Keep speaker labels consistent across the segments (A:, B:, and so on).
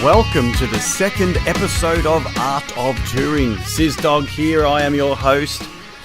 A: Welcome to the second episode of Art of Touring. Sizdog here, I am your host.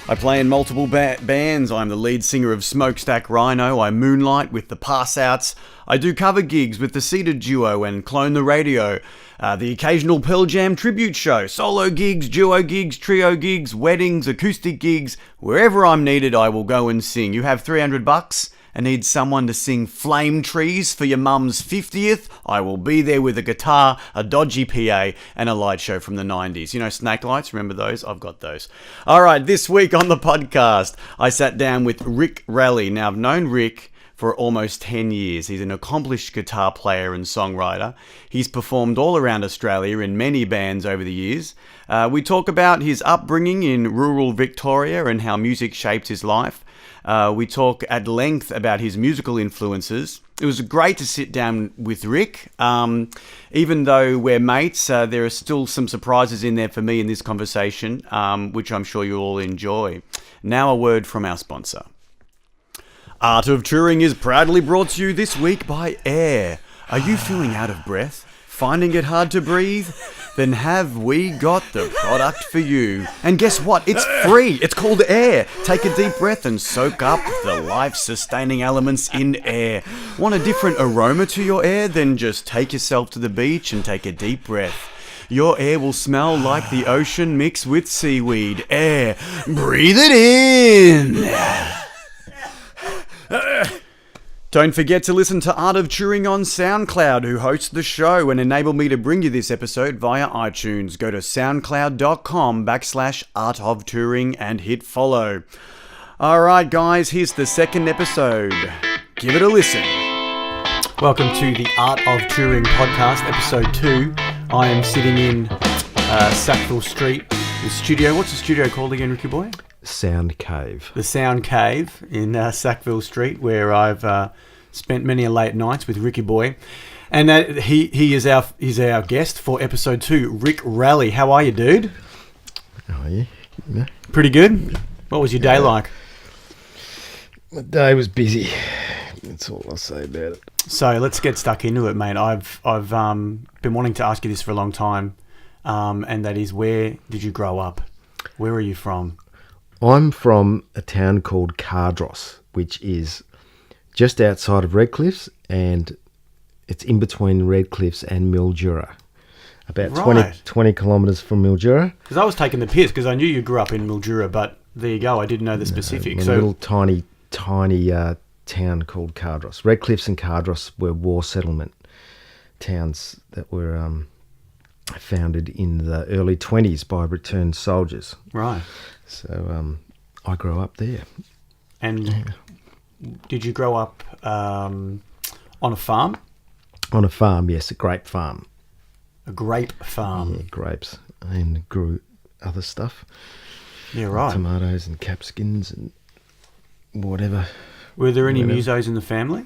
A: I play in multiple bands. I'm the lead singer of Smokestack Rhino. I moonlight with the Passouts. I do cover gigs with the Seated Duo and Clone the Radio. The occasional Pearl Jam tribute show. Solo gigs, duo gigs, trio gigs, weddings, acoustic gigs. Wherever I'm needed, I will go and sing. You have $300 and need someone to sing Flame Trees for your mum's 50th, I will be there with a guitar, a dodgy PA, and a light show from the 90s. You know, snake lights, remember those? I've got those. All right, this week on the podcast, I sat down with Rick Ralli. Now, I've known Rick for almost 10 years. He's an accomplished guitar player and songwriter. He's performed all around Australia in many bands over the years. We talk about his upbringing in rural Victoria and how music shaped his life. We talk at length about his musical influences. It was great to sit down with Rick. Even though we're mates, there are still some surprises in there for me in this conversation, which I'm sure you'll all enjoy. Now a word from our sponsor. Art of Touring is proudly brought to you this week by Air. Are you feeling out of breath? Finding it hard to breathe? Then have we got the product for you. And guess what? It's free. It's called Air. Take a deep breath and soak up the life-sustaining elements in air. Want a different aroma to your air? Then just take yourself to the beach and take a deep breath. Your air will smell like the ocean mixed with seaweed. Air. Breathe it in. Don't forget to listen to Art of Touring on Soundcloud, who hosts the show and enable me to bring you this episode via iTunes. Go to soundcloud.com/Art of Touring and hit follow. All right, guys, here's the second episode. Give it a listen. Welcome to the Art of Touring podcast, episode 2. I am sitting in Sackville Street, the studio. What's the studio called again, Ricky Boy?
B: Sound Cave.
A: The Sound Cave in Sackville Street, where I've spent many a late nights with Ricky Boy. And he's our guest for episode 2, Rick Ralli. How are you, dude?
B: How are you? Yeah.
A: Pretty good. What was your day like?
B: My day was busy. That's all I'll say about it.
A: So let's get stuck into it, mate. I've been wanting to ask you this for a long time, and that is, where did you grow up? Where are you from?
B: I'm from a town called Cardross, which is just outside of Redcliffs, and it's in between Redcliffs and Mildura. About 20 kilometres from Mildura.
A: Because I was taking the piss, because I knew you grew up in Mildura, but there you go, I didn't know the specifics.
B: A little tiny town called Cardross. Redcliffs and Cardross were war settlement towns that were founded in the early 20s by returned soldiers.
A: Right.
B: So I grew up there.
A: And did you grow up on a farm?
B: On a farm, yes, a grape farm.
A: A grape farm?
B: Yeah, grapes. And grew other stuff.
A: Yeah, right.
B: Tomatoes and capsicums and whatever.
A: Were there any musos in the family?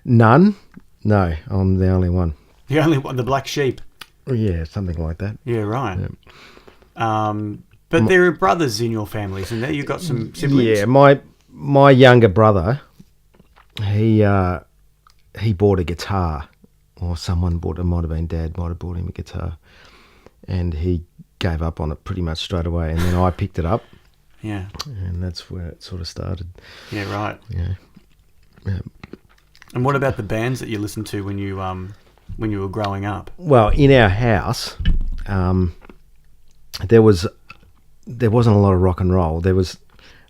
B: None. No, I'm the only one.
A: The only one, the black sheep?
B: Yeah, something like that.
A: Yeah, right.
B: Yeah.
A: But there are brothers in your family, isn't there? You've got some siblings?
B: Yeah, my younger brother, he bought a guitar, or someone bought it. Might have been Dad, might have bought him a guitar, and he gave up on it pretty much straight away. And then I picked it up.
A: Yeah.
B: And that's where it sort of started.
A: Yeah, right.
B: Yeah.
A: And what about the bands that you listened to when you were growing up?
B: Well, in our house, there wasn't a lot of rock and roll. There was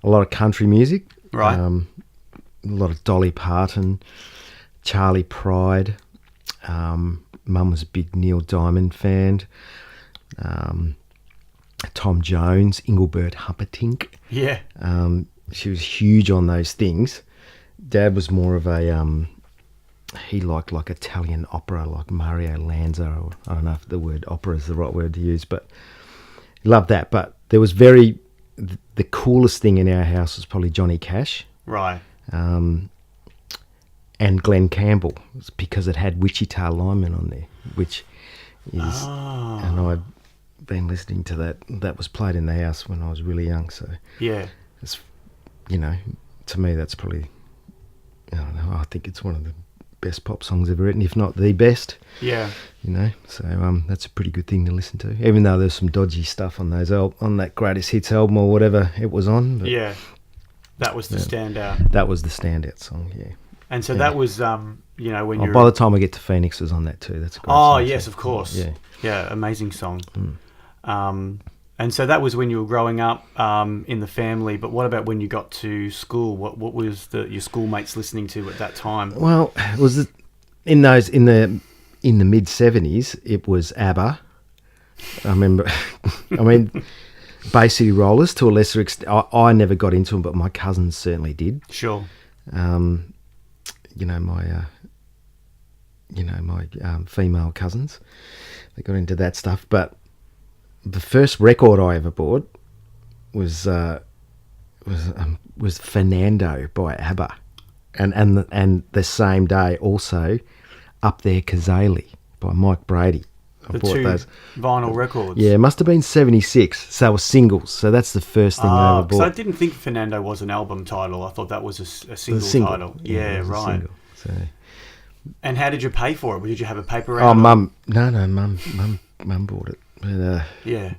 B: a lot of country music.
A: Right.
B: A lot of Dolly Parton, Charlie Pride. Mum was a big Neil Diamond fan. Tom Jones, Engelbert Humperdinck.
A: Yeah.
B: She was huge on those things. Dad was more of a... he liked like Italian opera, like Mario Lanza, or I don't know if the word opera is the right word to use, but he loved that. But there was the coolest thing in our house was probably Johnny Cash.
A: Right.
B: And Glenn Campbell, because it had Wichita Lineman on there, which is... And I'd been listening to that. That was played in the house when I was really young, so...
A: Yeah.
B: It's, to me, that's probably... I don't know, I think it's one of the best pop songs ever written, if not the best.
A: Yeah.
B: You know, so that's a pretty good thing to listen to. Even though there's some dodgy stuff on those on that Greatest Hits album or whatever it was on. But
A: yeah, that was the standout.
B: That was the standout song. Yeah.
A: And so that was, you know, when you're...
B: By the time I get to Phoenix was on that too. That's a great
A: Oh,
B: song.
A: yes, of course.
B: Yeah.
A: Yeah, amazing song. And so that was when you were growing up in the family. But what about when you got to school? What was your schoolmates listening to at that time?
B: Well, it was in the mid '70s. It was ABBA. I remember. I mean, Bay City Rollers to a lesser extent. I never got into them, but my cousins certainly did.
A: Sure.
B: You know, my female cousins, they got into that stuff. But the first record I ever bought was Fernando by ABBA, and the same day also Up There Kazali by Mike Brady. I bought
A: two
B: those
A: vinyl records.
B: Yeah, it must have been '76. So it was singles. So that's the first thing I ever bought.
A: So I didn't think Fernando was an album title. I thought that was a single title. Yeah, right.
B: So.
A: And how did you pay for it? Did you have a paper route?
B: Oh, Mum. No, Mum bought it. But,
A: yeah.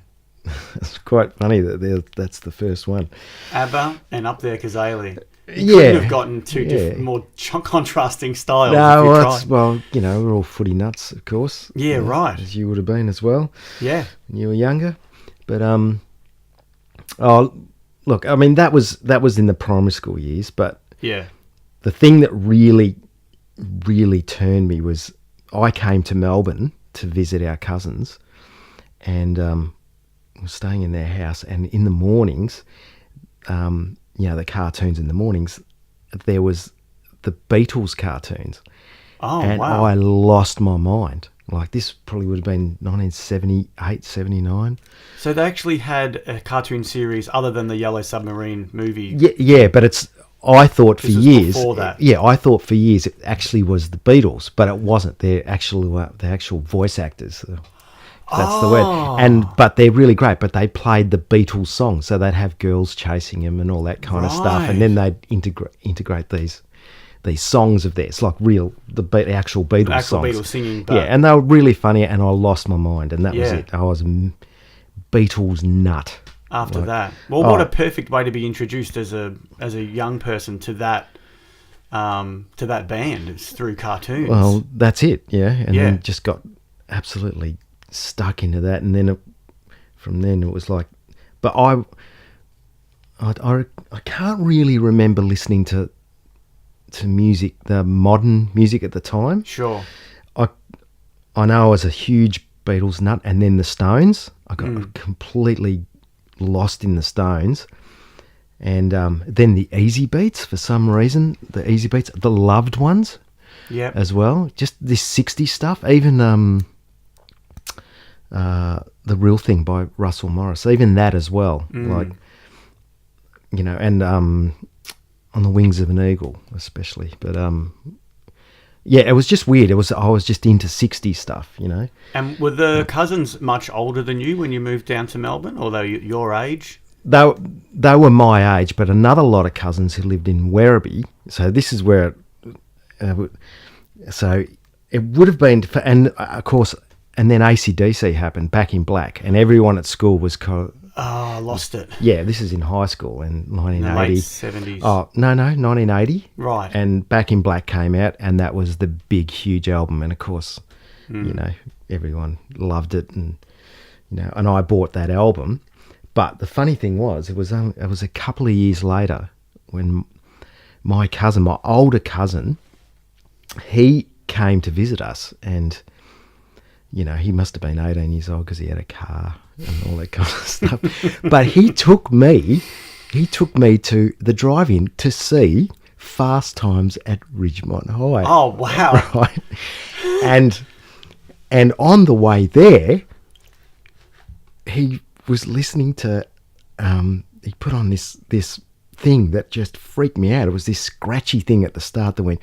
B: It's quite funny that that's the first one.
A: ABBA and Up There Kazali. You couldn't have gotten two more contrasting styles.
B: No, well, you know, we're all footy nuts, of course.
A: Yeah, right.
B: As you would have been as well.
A: Yeah.
B: When you were younger. But, look, I mean, that was in the primary school years, but
A: yeah,
B: the thing that really, really turned me was I came to Melbourne to visit our cousins, and was staying in their house, and in the mornings, you know, the cartoons in the mornings, there was the Beatles cartoons.
A: Oh,
B: and
A: wow.
B: I lost my mind. Like, this probably would have been 1978, 79.
A: So they actually had a cartoon series other than the Yellow Submarine movie.
B: Yeah, but I thought for years.
A: Before that.
B: Yeah, I thought for years it actually was the Beatles, but it wasn't. They're the actual voice actors. That's the word. But they're really great. But they played the Beatles songs, so they'd have girls chasing them and all that kind of stuff, and then they'd integrate these songs of theirs, like the actual Beatles songs.
A: Beatles singing.
B: Yeah, and they were really funny, and I lost my mind, and that was it. I was a Beatles nut.
A: After that, well, what a perfect way to be introduced as a young person to that band. It's through cartoons.
B: Well, that's it. Yeah, and then just got absolutely stuck into that, and then from then it was like, but I can't really remember listening to music, the modern music at the time.
A: Sure.
B: I know I was a huge Beatles nut, and then the Stones. I got completely lost in the Stones, and then the Easy Beats for some reason. The Easy Beats, the Loved Ones, as well. Just this 60s stuff, even The Real Thing by Russell Morris, even that as well. Like, you know, and On the Wings of an Eagle especially. But yeah, it was just weird. I was just into 60s stuff, you know. And
A: were the cousins much older than you when you moved down to Melbourne, or they your age?
B: They were my age, but another lot of cousins who lived in Werribee. So this is where, so it would have been, and of course, and then AC/DC happened, Back in Black, and everyone at school was
A: lost it.
B: Yeah, this is in high school in 1980.
A: Late 70s.
B: Oh, no, 1980.
A: Right.
B: And Back in Black came out, and that was the big, huge album. And of course, you know, everyone loved it, and you know, and I bought that album. But the funny thing was, it was a couple of years later when my older cousin, he came to visit us, and you know, he must have been 18 years old because he had a car and all that kind of stuff. But he took me to the drive-in to see Fast Times at Ridgemont High.
A: Oh, wow.
B: Right? And on the way there, he was listening to, he put on this thing that just freaked me out. It was this scratchy thing at the start that went,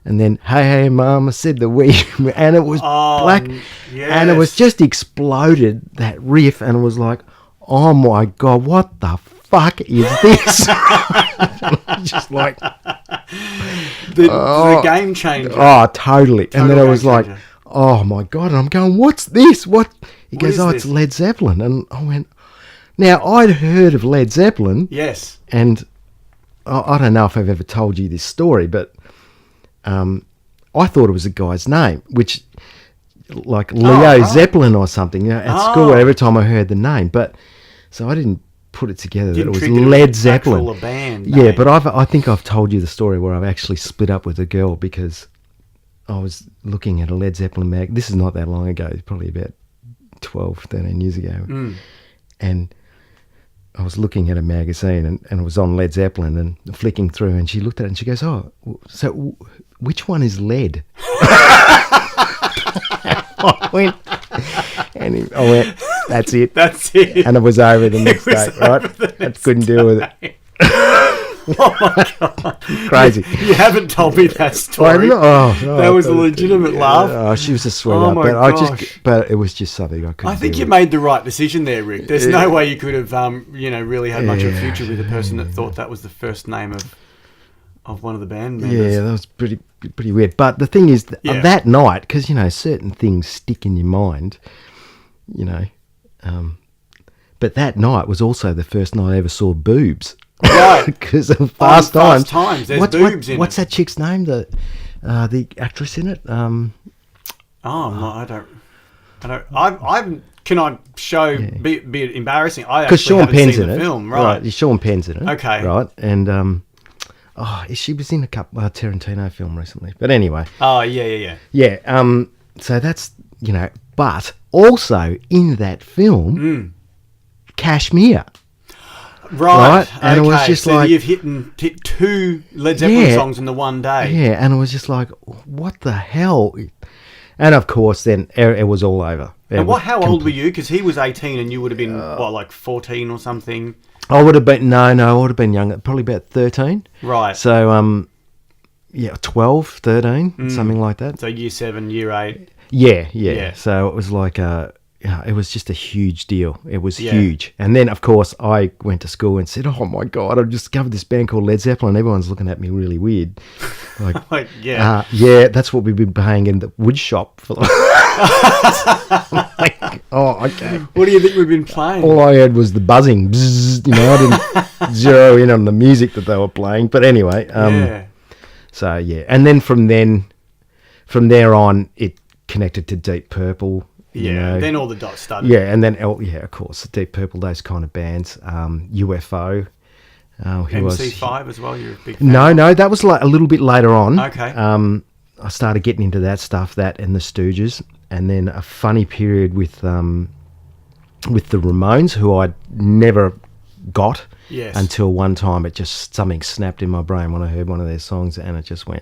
B: and then, hey, Mum, I said the wee, and it was black, and it was just exploded, that riff, and it was like, oh my God, what the fuck is this? Just like
A: the game changer.
B: Oh, totally.
A: Total
B: and then I
A: game
B: was like,
A: changer.
B: oh my God. And I'm going, what's this? What? He goes,
A: is
B: oh,
A: this?
B: it's Led Zeppelin. And I went, now I'd heard of Led Zeppelin.
A: Yes.
B: And I don't know if I've ever told you this story, but I thought it was a guy's name, which like Leo Zeppelin or something, at school every time I heard the name. But so I didn't put it together that it was Led Zeppelin.
A: A band
B: yeah,
A: name.
B: but I think I've told you the story where I've actually split up with a girl because I was looking at a Led Zeppelin mag. This is not that long ago, probably about 12, 13 years ago. And I was looking at a magazine and it was on Led Zeppelin and flicking through, and she looked at it and she goes, oh, so which one is lead? I went, that's it.
A: That's it.
B: And it was over the next day, right? I couldn't deal with it.
A: Oh my God.
B: Crazy.
A: You haven't told me that story. That was a legitimate laugh.
B: Oh, she was a sweetheart.
A: my gosh.
B: But it was just something I couldn't
A: I think
B: deal
A: you
B: with.
A: made the right decision there, Rick. There's no way you could have, really had much of a future with a person that thought that was the first name of one of the band members.
B: Yeah, that was pretty weird. But the thing is, that night, because, certain things stick in your mind, but that night was also the first night I ever saw boobs.
A: Right.
B: Because of Fast Times.
A: There's boobs in it.
B: What's that chick's name? The actress in it?
A: I don't. Can I show? Be it embarrassing? I
B: because
A: actually
B: Sean
A: haven't
B: Penn's
A: seen
B: in
A: the
B: it.
A: film. Right.
B: Sean Penn's in it.
A: Okay.
B: Right. And she was in a couple Tarantino film recently. But anyway.
A: Oh yeah.
B: Yeah. So that's but also in that film, Kashmir.
A: Right.
B: And it was just
A: so
B: like,
A: you've hit two Led Zeppelin songs in the one day.
B: Yeah, and it was just like, what the hell? And of course, then it was all over.
A: And how old were you? Because he was 18 and you would have been, like 14 or something?
B: I would have been, I would have been younger, probably about 13.
A: Right.
B: So, 12, 13, something like that.
A: So year 7, year 8.
B: Yeah. So it was like it was just a huge deal. It was huge. And then, of course, I went to school and said, oh, my God, I've discovered this band called Led Zeppelin. Everyone's looking at me really weird. Like, that's what we've been paying in the wood shop for. Okay.
A: What do you think we've been playing?
B: All I heard was the buzzing. Bzzz, I didn't zero in on the music that they were playing. But anyway. So, yeah. And then from there on, it connected to Deep Purple.
A: Then all the dots started.
B: Yeah, and then, of course, Deep Purple, those kind of bands. UFO.
A: MC5 as well, you're a big fan.
B: No, that was like a little bit later on.
A: Okay.
B: I started getting into that stuff, that and the Stooges, and then a funny period with the Ramones, who I'd never got until one time something snapped in my brain when I heard one of their songs, and it just went,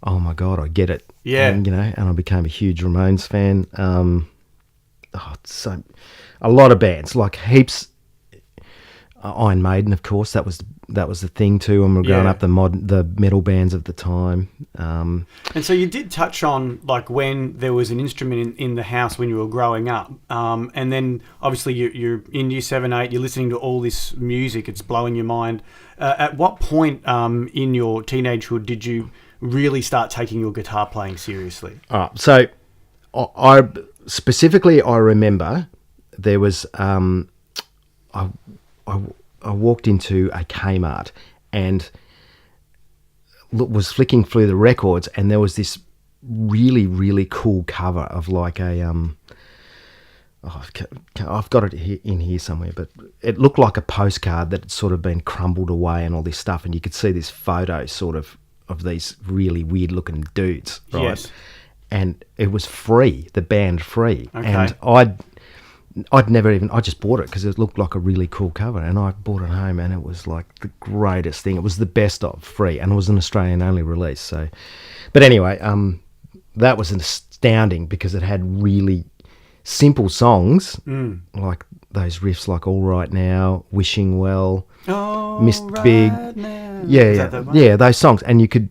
B: oh my God, I get it.
A: Yeah.
B: And, and I became a huge Ramones fan. So a lot of bands, like heaps. Iron Maiden, of course, that was the thing too when we were growing up, the metal bands of the time.
A: And so you did touch on like when there was an instrument in the house when you were growing up, and then obviously you're in year 7, 8, you're listening to all this music, it's blowing your mind. At what point in your teenagehood did you really start taking your guitar playing seriously?
B: So I specifically remember there was I walked into a Kmart and was flicking through the records, and there was this really, really cool cover of like a I've got it in here somewhere, but it looked like a postcard that had sort of been crumbled away and all this stuff, and you could see this photo sort of these really weird looking dudes, right?
A: Yes.
B: And it was free, the band Free.
A: Okay.
B: And I just bought it because it looked like a really cool cover, and I bought it home, and it was like the greatest thing. It was the best of Free, and it was an Australian only release. So, but anyway, that was astounding because it had really simple songs, like those riffs like All Right Now, Wishing Well, Mr. Big.
A: Now.
B: Yeah, those songs. And you could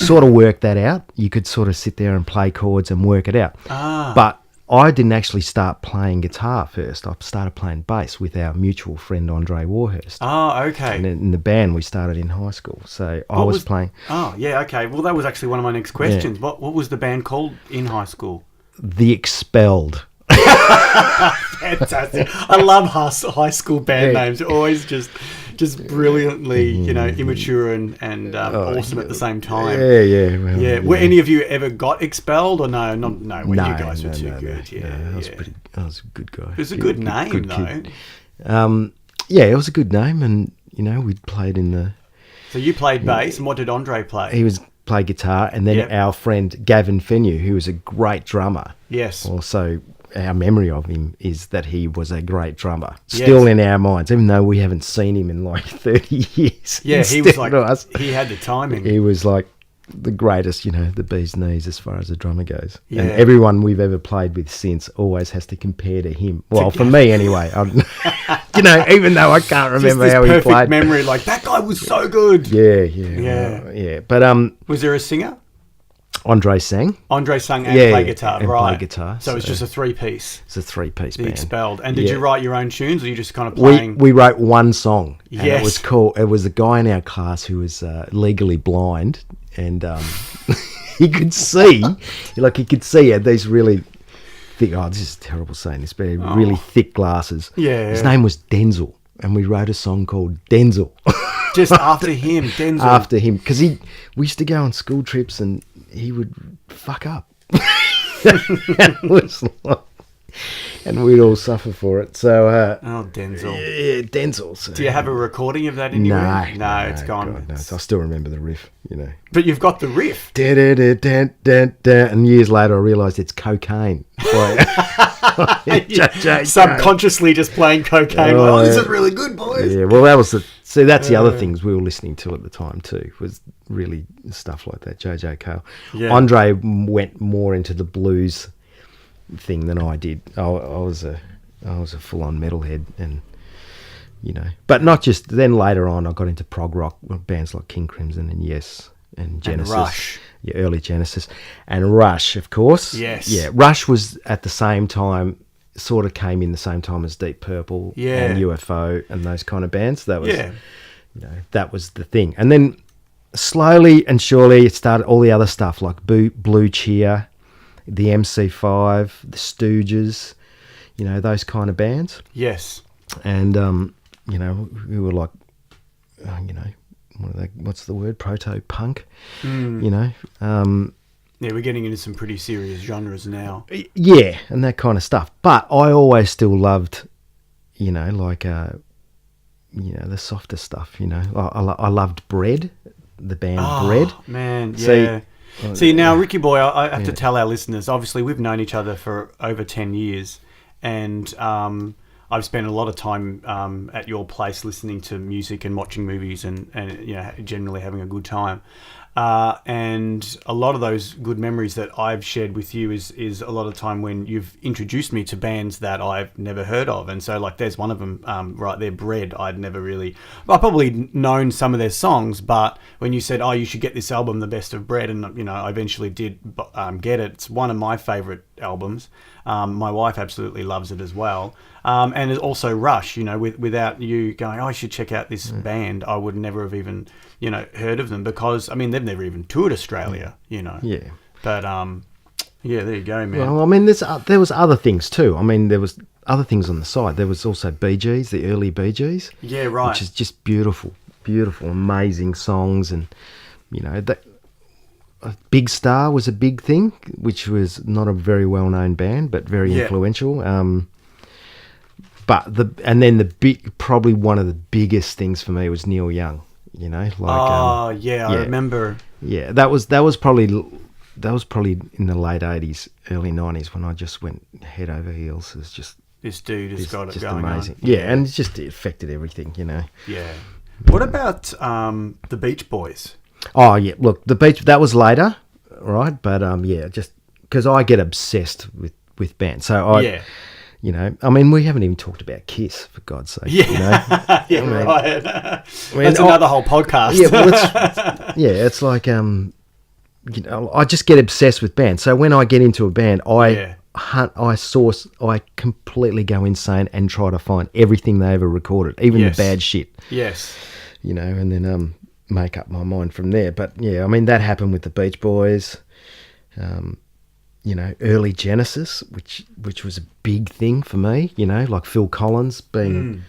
B: sort of work that out. You could sort of sit there and play chords and work it out. But I didn't actually start playing guitar first. I started playing bass with our mutual friend Andre Warhurst.
A: Oh, okay.
B: And in the band we started in high school. So I was playing.
A: Oh, yeah, okay. Well, that was actually one of my next questions. Yeah. What was the band called in high school?
B: The Expelled.
A: Fantastic. I love high school band names. Always just brilliantly, immature and awesome at the same time.
B: Yeah. Well,
A: yeah. Were any of you ever got expelled or no? No. You guys were too good.
B: Yeah, I was a good guy.
A: It was a good name, though.
B: Yeah, it was a good name, and we played in the.
A: So you played bass, and what did Andre play?
B: He played guitar, and then our friend Gavin Fennew, who was a great drummer.
A: Yes.
B: Also, our memory of him is that he was a great drummer. Still in our minds, even though we haven't seen him in like 30 years.
A: Yeah, he was like, he had the timing.
B: He was like the greatest, the bee's knees as far as a drummer goes. Yeah. And everyone we've ever played with since always has to compare to him. Well, for me anyway. Even though I can't remember how he played.
A: Perfect memory, like that guy was so good.
B: Yeah. But
A: was there a singer?
B: Andre sang.
A: Andre sang and played guitar,
B: and
A: right?
B: Played guitar.
A: So it was just a three-piece.
B: It's a three-piece
A: band.
B: The
A: Expelled. And did you write your own tunes, or you just kind of playing?
B: We wrote one song.
A: Yes.
B: And it was called. It was a guy in our class who was legally blind, and he could see, he could see at these really thick. Oh, this is terrible saying this, but really thick glasses.
A: Yeah.
B: His name was Denzel, and we wrote a song called Denzel.
A: Just after him, Denzel.
B: After him, because we used to go on school trips and he would fuck up. And we'd all suffer for it. So,
A: Denzel.
B: Yeah, Denzel. So.
A: Do you have a recording of that anywhere? No, it's gone.
B: God, no. I still remember the riff,
A: But you've got the riff.
B: And years later I realised it's cocaine.
A: Subconsciously just playing cocaine. This is really good, boys.
B: Yeah, well, that was that's the other things we were listening to at the time too, was really stuff like that, J.J. Cale. Yeah. Andre went more into the blues thing than I did. I was a full-on metalhead, and but not just. Then later on I got into prog rock, bands like King Crimson and Yes and Genesis.
A: And Rush.
B: Yeah, early Genesis. And Rush, of course.
A: Yes.
B: Yeah, Rush was at the same time, sort of came in the same time as Deep Purple and UFO and those kind of bands. That was, that was the thing. And then slowly and surely it started all the other stuff like Blue Cheer, the MC5, the Stooges, those kind of bands.
A: Yes.
B: And, we were like, what's the word? Proto-punk,
A: Yeah, we're getting into some pretty serious genres now.
B: Yeah, and that kind of stuff. But I always still loved, the softer stuff, I loved Bread, the band Bread.
A: Man, yeah. See, now, Ricky Boy, I have to tell our listeners, obviously we've known each other for over 10 years, and I've spent a lot of time at your place listening to music and watching movies and generally having a good time. And a lot of those good memories that I've shared with you is a lot of time when you've introduced me to bands that I've never heard of. And so, like, there's one of them right there, Bread. I'd probably known some of their songs, but when you said, you should get this album, The Best of Bread, and, I eventually did get it. It's one of my favourite albums. My wife absolutely loves it as well. And it's also Rush, without you going, I should check out this band, I would never have even, heard of them because, they've never even toured Australia,
B: Yeah.
A: But, there you go, man.
B: Well, there was other things too. There was other things on the side. There was also Bee Gees, the early Bee Gees.
A: Yeah, right.
B: Which is just beautiful, amazing songs. And, Big Star was a big thing, which was not a very well-known band, but very influential. Probably one of the biggest things for me was Neil Young. I remember. Yeah, that was probably in the late 80s, early 90s when I just went head over heels. It's just
A: this dude has got it
B: just
A: going
B: amazing.
A: on.
B: Yeah, and it affected everything.
A: Yeah. What about the Beach Boys?
B: Oh yeah, look, the Beach, that was later, right? But just because I get obsessed with bands, so we haven't even talked about Kiss, for God's sake.
A: Yeah, right. That's another whole podcast.
B: Yeah, well, it's like I just get obsessed with bands. So when I get into a band, I I completely go insane and try to find everything they ever recorded, even the bad shit.
A: Yes.
B: And then make up my mind from there. But yeah, I mean, that happened with the Beach Boys. Early Genesis, which was a big thing for me. Like Phil Collins being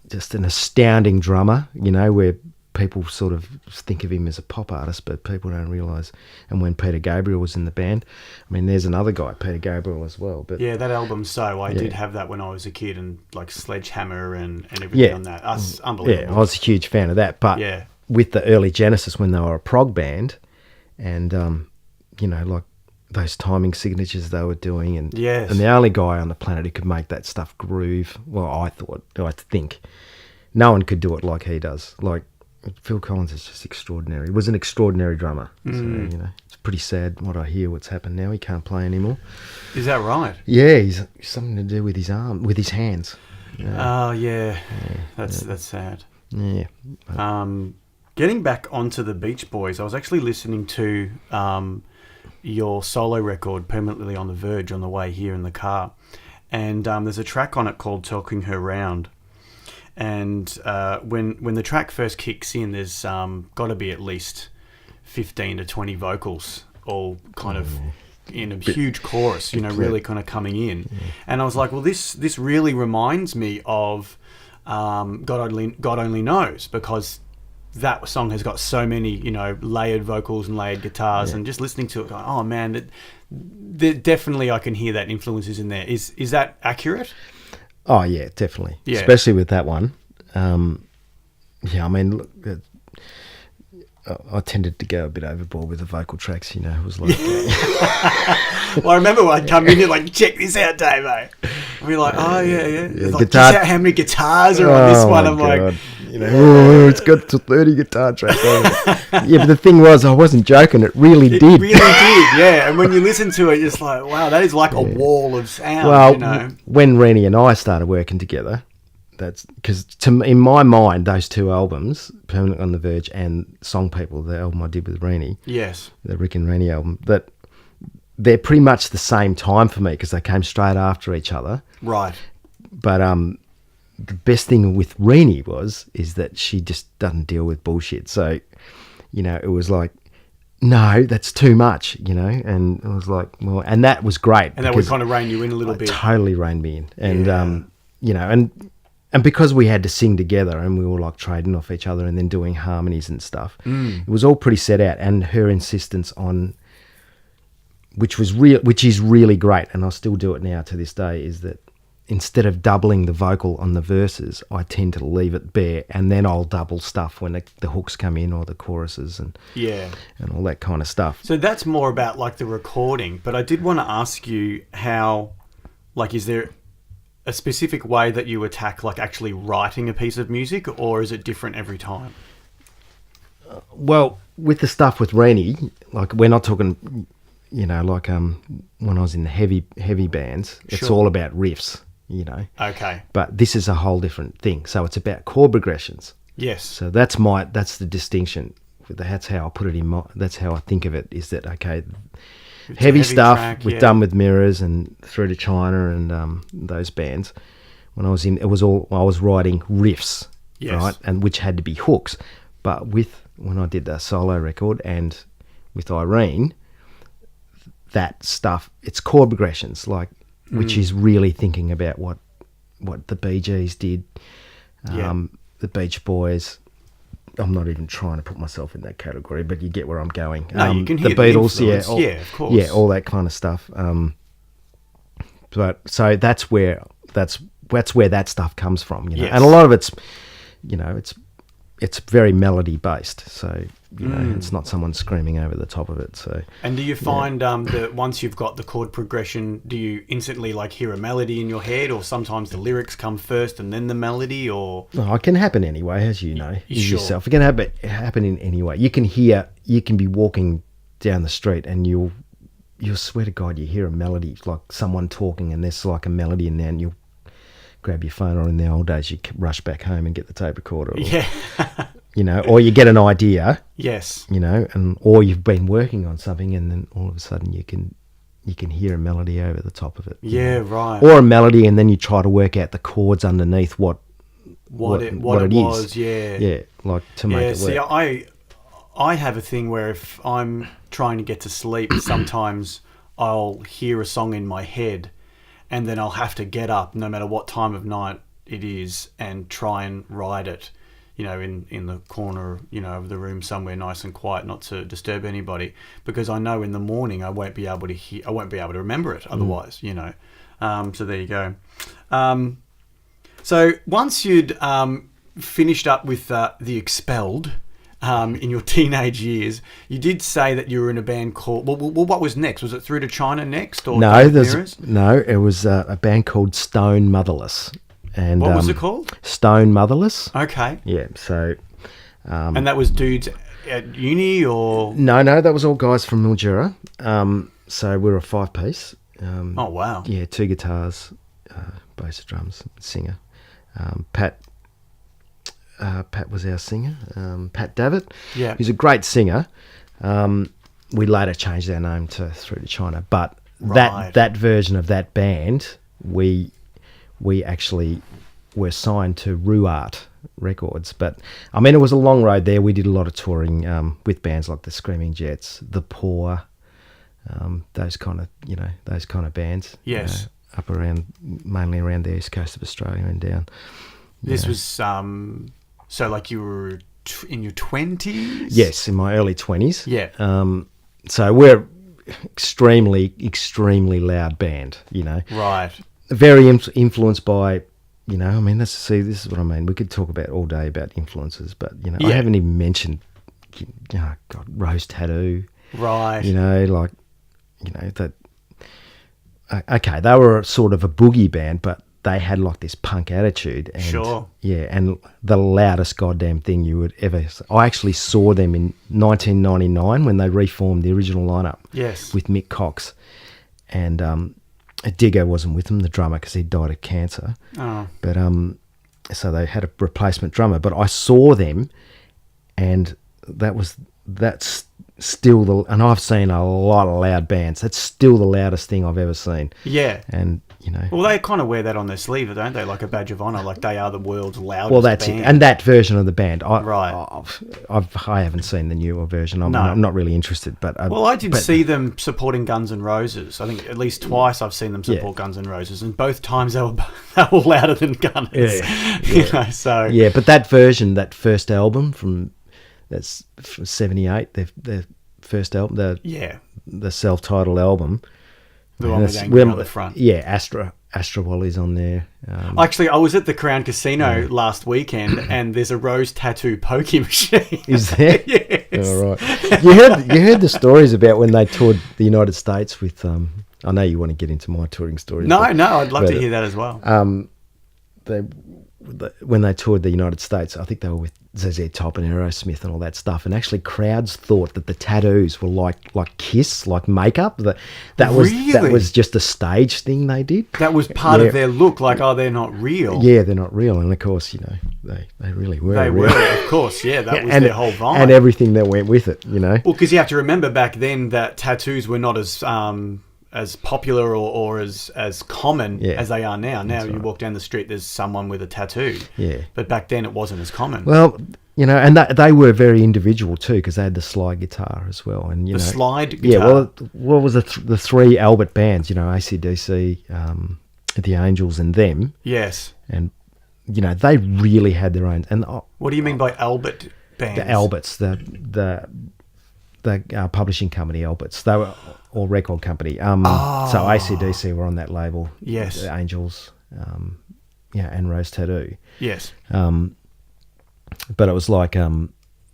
B: just an astounding drummer. Where people sort of think of him as a pop artist, but people don't realise. And when Peter Gabriel was in the band, I mean, there's another guy, Peter Gabriel as well. But
A: yeah, that album. So I did have that when I was a kid, and like Sledgehammer and everything on that. That's unbelievable.
B: Yeah, I was a huge fan of that. But with the early Genesis, when they were a prog band, and like those timing signatures they were doing, and the only guy on the planet who could make that stuff groove. Well, I think no one could do it like he does. Like Phil Collins is just extraordinary. He was an extraordinary drummer. So, it's pretty sad what's happened now. He can't play anymore.
A: Is that right?
B: Yeah, he's something to do with his hands.
A: Oh, yeah. That's sad.
B: Yeah.
A: Getting back onto the Beach Boys, I was actually listening to your solo record, Permanently on the Verge, on the way here in the car. And there's a track on it called Talking Her Round. And when the track first kicks in, there's got to be at least 15 to 20 vocals, all kind of in a huge chorus, really kind of coming in. Yeah. And I was like, well, this really reminds me of God Only Knows, because that song has got so many, layered vocals and layered guitars, and just listening to it, going, oh man, definitely I can hear that influences in there. Is that accurate?
B: Oh yeah, definitely.
A: Yeah.
B: Especially with that one. I mean, look, I tended to go a bit overboard with the vocal tracks. It was like.
A: Well, I remember when I'd come in and like, check this out, Dave. I'd be like, oh yeah. Like,
B: guitar.
A: Just how many guitars are on this one? I'm
B: God. It's got 30 guitar tracks on it. Yeah, but the thing was, I wasn't joking. It really did.
A: It really did, yeah. And when you listen to it, it's like, wow, that is like a wall of sound.
B: Well, when Rennie and I started working together, that's because in my mind, those two albums, Permanent on the Verge and Song People, the album I did with Rennie, the Rick and Rennie album, that they're pretty much the same time for me because they came straight after each other.
A: Right.
B: But the best thing with Rennie is that she just doesn't deal with bullshit. So, it was like, no, that's too much, and it was like, well, and that was great.
A: And that would kind of rein you in a little bit.
B: Totally reined me in. And, and because we had to sing together and we were like trading off each other and then doing harmonies and stuff, it was all pretty set out. And her insistence on, which is really great, and I still do it now to this day, is that instead of doubling the vocal on the verses, I tend to leave it bare, and then I'll double stuff when the hooks come in, or the choruses and all that kind of stuff.
A: So that's more about like the recording, but I did want to ask you how, like, is there a specific way that you attack like actually writing a piece of music, or is it different every time?
B: Well, with the stuff with Rennie, like we're not talking, like when I was in the heavy bands, it's all about riffs.
A: Okay.
B: But this is a whole different thing. So it's about chord progressions.
A: Yes.
B: So that's the distinction. That's how I put it that's how I think of it, is that, okay, heavy stuff track, we've done with Mirrors and Through to China and those bands. When I was I was writing riffs, right? And which had to be hooks. But when I did the solo record and with Irene, that stuff, it's chord progressions, like, which is really thinking about what the Bee Gees did, the Beach Boys. I'm not even trying to put myself in that category, but you get where I'm going.
A: No, you can hear
B: the Beatles,
A: of course,
B: all that kind of stuff. But so that's where that stuff comes from, and a lot of it's, it's very melody based. So it's not someone screaming over the top of it. So. And
A: do you find that once you've got the chord progression, do you instantly like hear a melody in your head, or sometimes the lyrics come first and then the melody, or?
B: Oh, it can happen anyway, as you know yourself. It can happen in any way. You can be walking down the street and you'll swear to God you hear a melody, like someone talking, and there's like a melody in there, and you'll grab your phone, or in the old days you rush back home and get the tape recorder. Or, or you get an idea.
A: Yes.
B: Or you've been working on something, and then all of a sudden you can you can hear a melody over the top of it.
A: Yeah, right.
B: Or a melody, and then you try to work out the chords underneath what it
A: was.
B: is.
A: Yeah.
B: Yeah, like to make it work.
A: See, I have a thing where if I'm trying to get to sleep, sometimes I'll hear a song in my head, and then I'll have to get up, no matter what time of night it is, and try and write it, in the corner, of the room somewhere nice and quiet, not to disturb anybody, because I know in the morning I won't be able to remember it otherwise, So there you go. So once you'd finished up with The Expelled in your teenage years, you did say that you were in a band called... Well, what was next? Was it Through to China next? Or
B: No, it was a band called Stone Motherless. And
A: what was it called?
B: Stone Motherless.
A: Okay.
B: Yeah, so...
A: and that was dudes at uni, or...?
B: No, that was all guys from Mildura. So we were a 5-piece.
A: Oh, wow.
B: Yeah, 2 guitars, bass, drums, singer. Pat was our singer, Pat Davitt.
A: Yeah.
B: He's a great singer. We later changed our name to Through to China, but that version of that band, we actually were signed to Ruart Records. But I mean, it was a long road there. We did a lot of touring with bands like the Screaming Jets, The Poor, those kind of bands.
A: Yes.
B: Up around, mainly around the east coast of Australia and down.
A: This was so like you were in your 20s?
B: Yes, in my early 20s.
A: Yeah.
B: So we're extremely loud band,
A: Right.
B: Very influenced by, this is what I mean. We could talk about all day about influences, but, I haven't even mentioned, Rose Tattoo.
A: Right.
B: That... Okay, they were sort of a boogie band, but they had like this punk attitude. And,
A: sure.
B: Yeah, and the loudest goddamn thing you would ever... I actually saw them in 1999 when they reformed the original lineup.
A: Yes.
B: With Mick Cox. And Digger wasn't with them, the drummer, because he died of cancer.
A: Oh.
B: But so they had a replacement drummer. But I saw them, and that's still and I've seen a lot of loud bands. That's still the loudest thing I've ever seen.
A: Yeah.
B: And,
A: Well, they kind of wear that on their sleeve, don't they? Like a badge of honour, like they are the world's loudest
B: Well, that's
A: band.
B: it. And that version of the band.
A: Right.
B: I haven't seen the newer version. I'm not really interested. But
A: I did see them supporting Guns N' Roses. I think at least twice I've seen them support Guns N' Roses, and both times they were louder than Gunners.
B: Yeah.
A: So...
B: Yeah, but that version, that first album that's 78, their first album, the self-titled album.
A: The one with Angry on the front.
B: Yeah, Astra Wally's on there.
A: Actually, I was at the Crown Casino last weekend, and there's a Rose Tattoo pokey machine.
B: Is there?
A: Yes.
B: All right. You heard the stories about when they toured the United States with... I know you want to get into my touring stories.
A: No, I'd love to hear that as well.
B: When they toured the United States, I think they were with ZZ Top and Aerosmith and all that stuff, and actually crowds thought that the tattoos were like Kiss, like makeup. That was just a stage thing they did.
A: That was part of their look, like, they're not real.
B: Yeah, they're not real, and of course, they really were.
A: They were, of course, that was their whole vibe.
B: And everything that went with it,
A: Well, because you have to remember back then that tattoos were not as popular or as common as they are now. Now you walk down the street, there's someone with a tattoo.
B: Yeah.
A: But back then it wasn't as common.
B: Well, and they were very individual too, because they had the slide guitar as well. And
A: the slide guitar?
B: Yeah, well, what was the 3 Albert bands, AC/DC, The Angels and them.
A: Yes.
B: And, they really had their own... And
A: what do you mean by Albert bands?
B: The Alberts, the publishing company Alberts. They were... or record company. So AC/DC were on that label.
A: Yes.
B: The Angels, and Rose Tattoo.
A: Yes.
B: But it was like,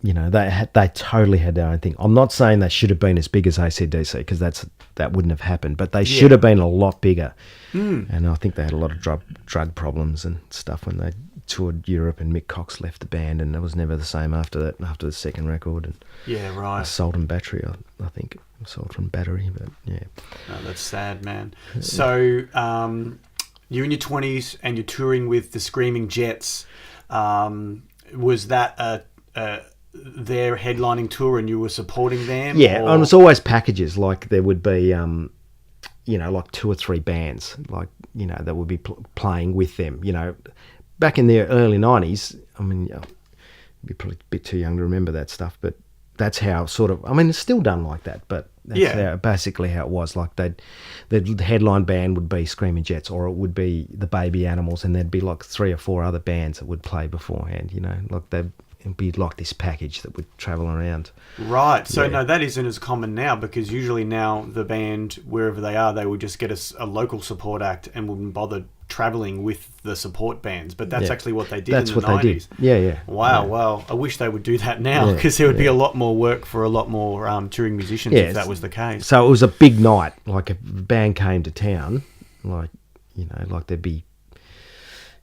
B: they totally had their own thing. I'm not saying they should have been as big as AC/DC, because that wouldn't have happened, but they should have been a lot bigger. And I think they had a lot of drug problems and stuff when they toured Europe, and Mick Cox left the band, and it was never the same after the second record. And
A: yeah, right.
B: Assault and Battery, I think. Assault and Battery, but yeah.
A: Oh, that's sad, man. So you're in your 20s and you're touring with the Screaming Jets. Was that their headlining tour and you were supporting them?
B: Yeah, and it was always packages. Like there would be like 2 or 3 bands, like, that would be playing with them. Back in the early 90s, I mean, you're probably a bit too young to remember that stuff, but that's how sort of, I mean, it's still done like that, but that's basically how it was. Like the headline band would be Screaming Jets, or it would be the Baby Animals, and there'd be like 3 or 4 other bands that would play beforehand, like it'd be like this package that would travel around.
A: Right. So no, that isn't as common now, because usually now the band, wherever they are, they would just get a local support act and wouldn't bother travelling with the support bands. But that's actually what they did in the 90s. That's what they did. Yeah. Wow, well, I wish they would do that now, because there would be a lot more work for a lot more touring musicians if that was the case.
B: So it was a big night. Like, if a band came to town, like, like there'd be,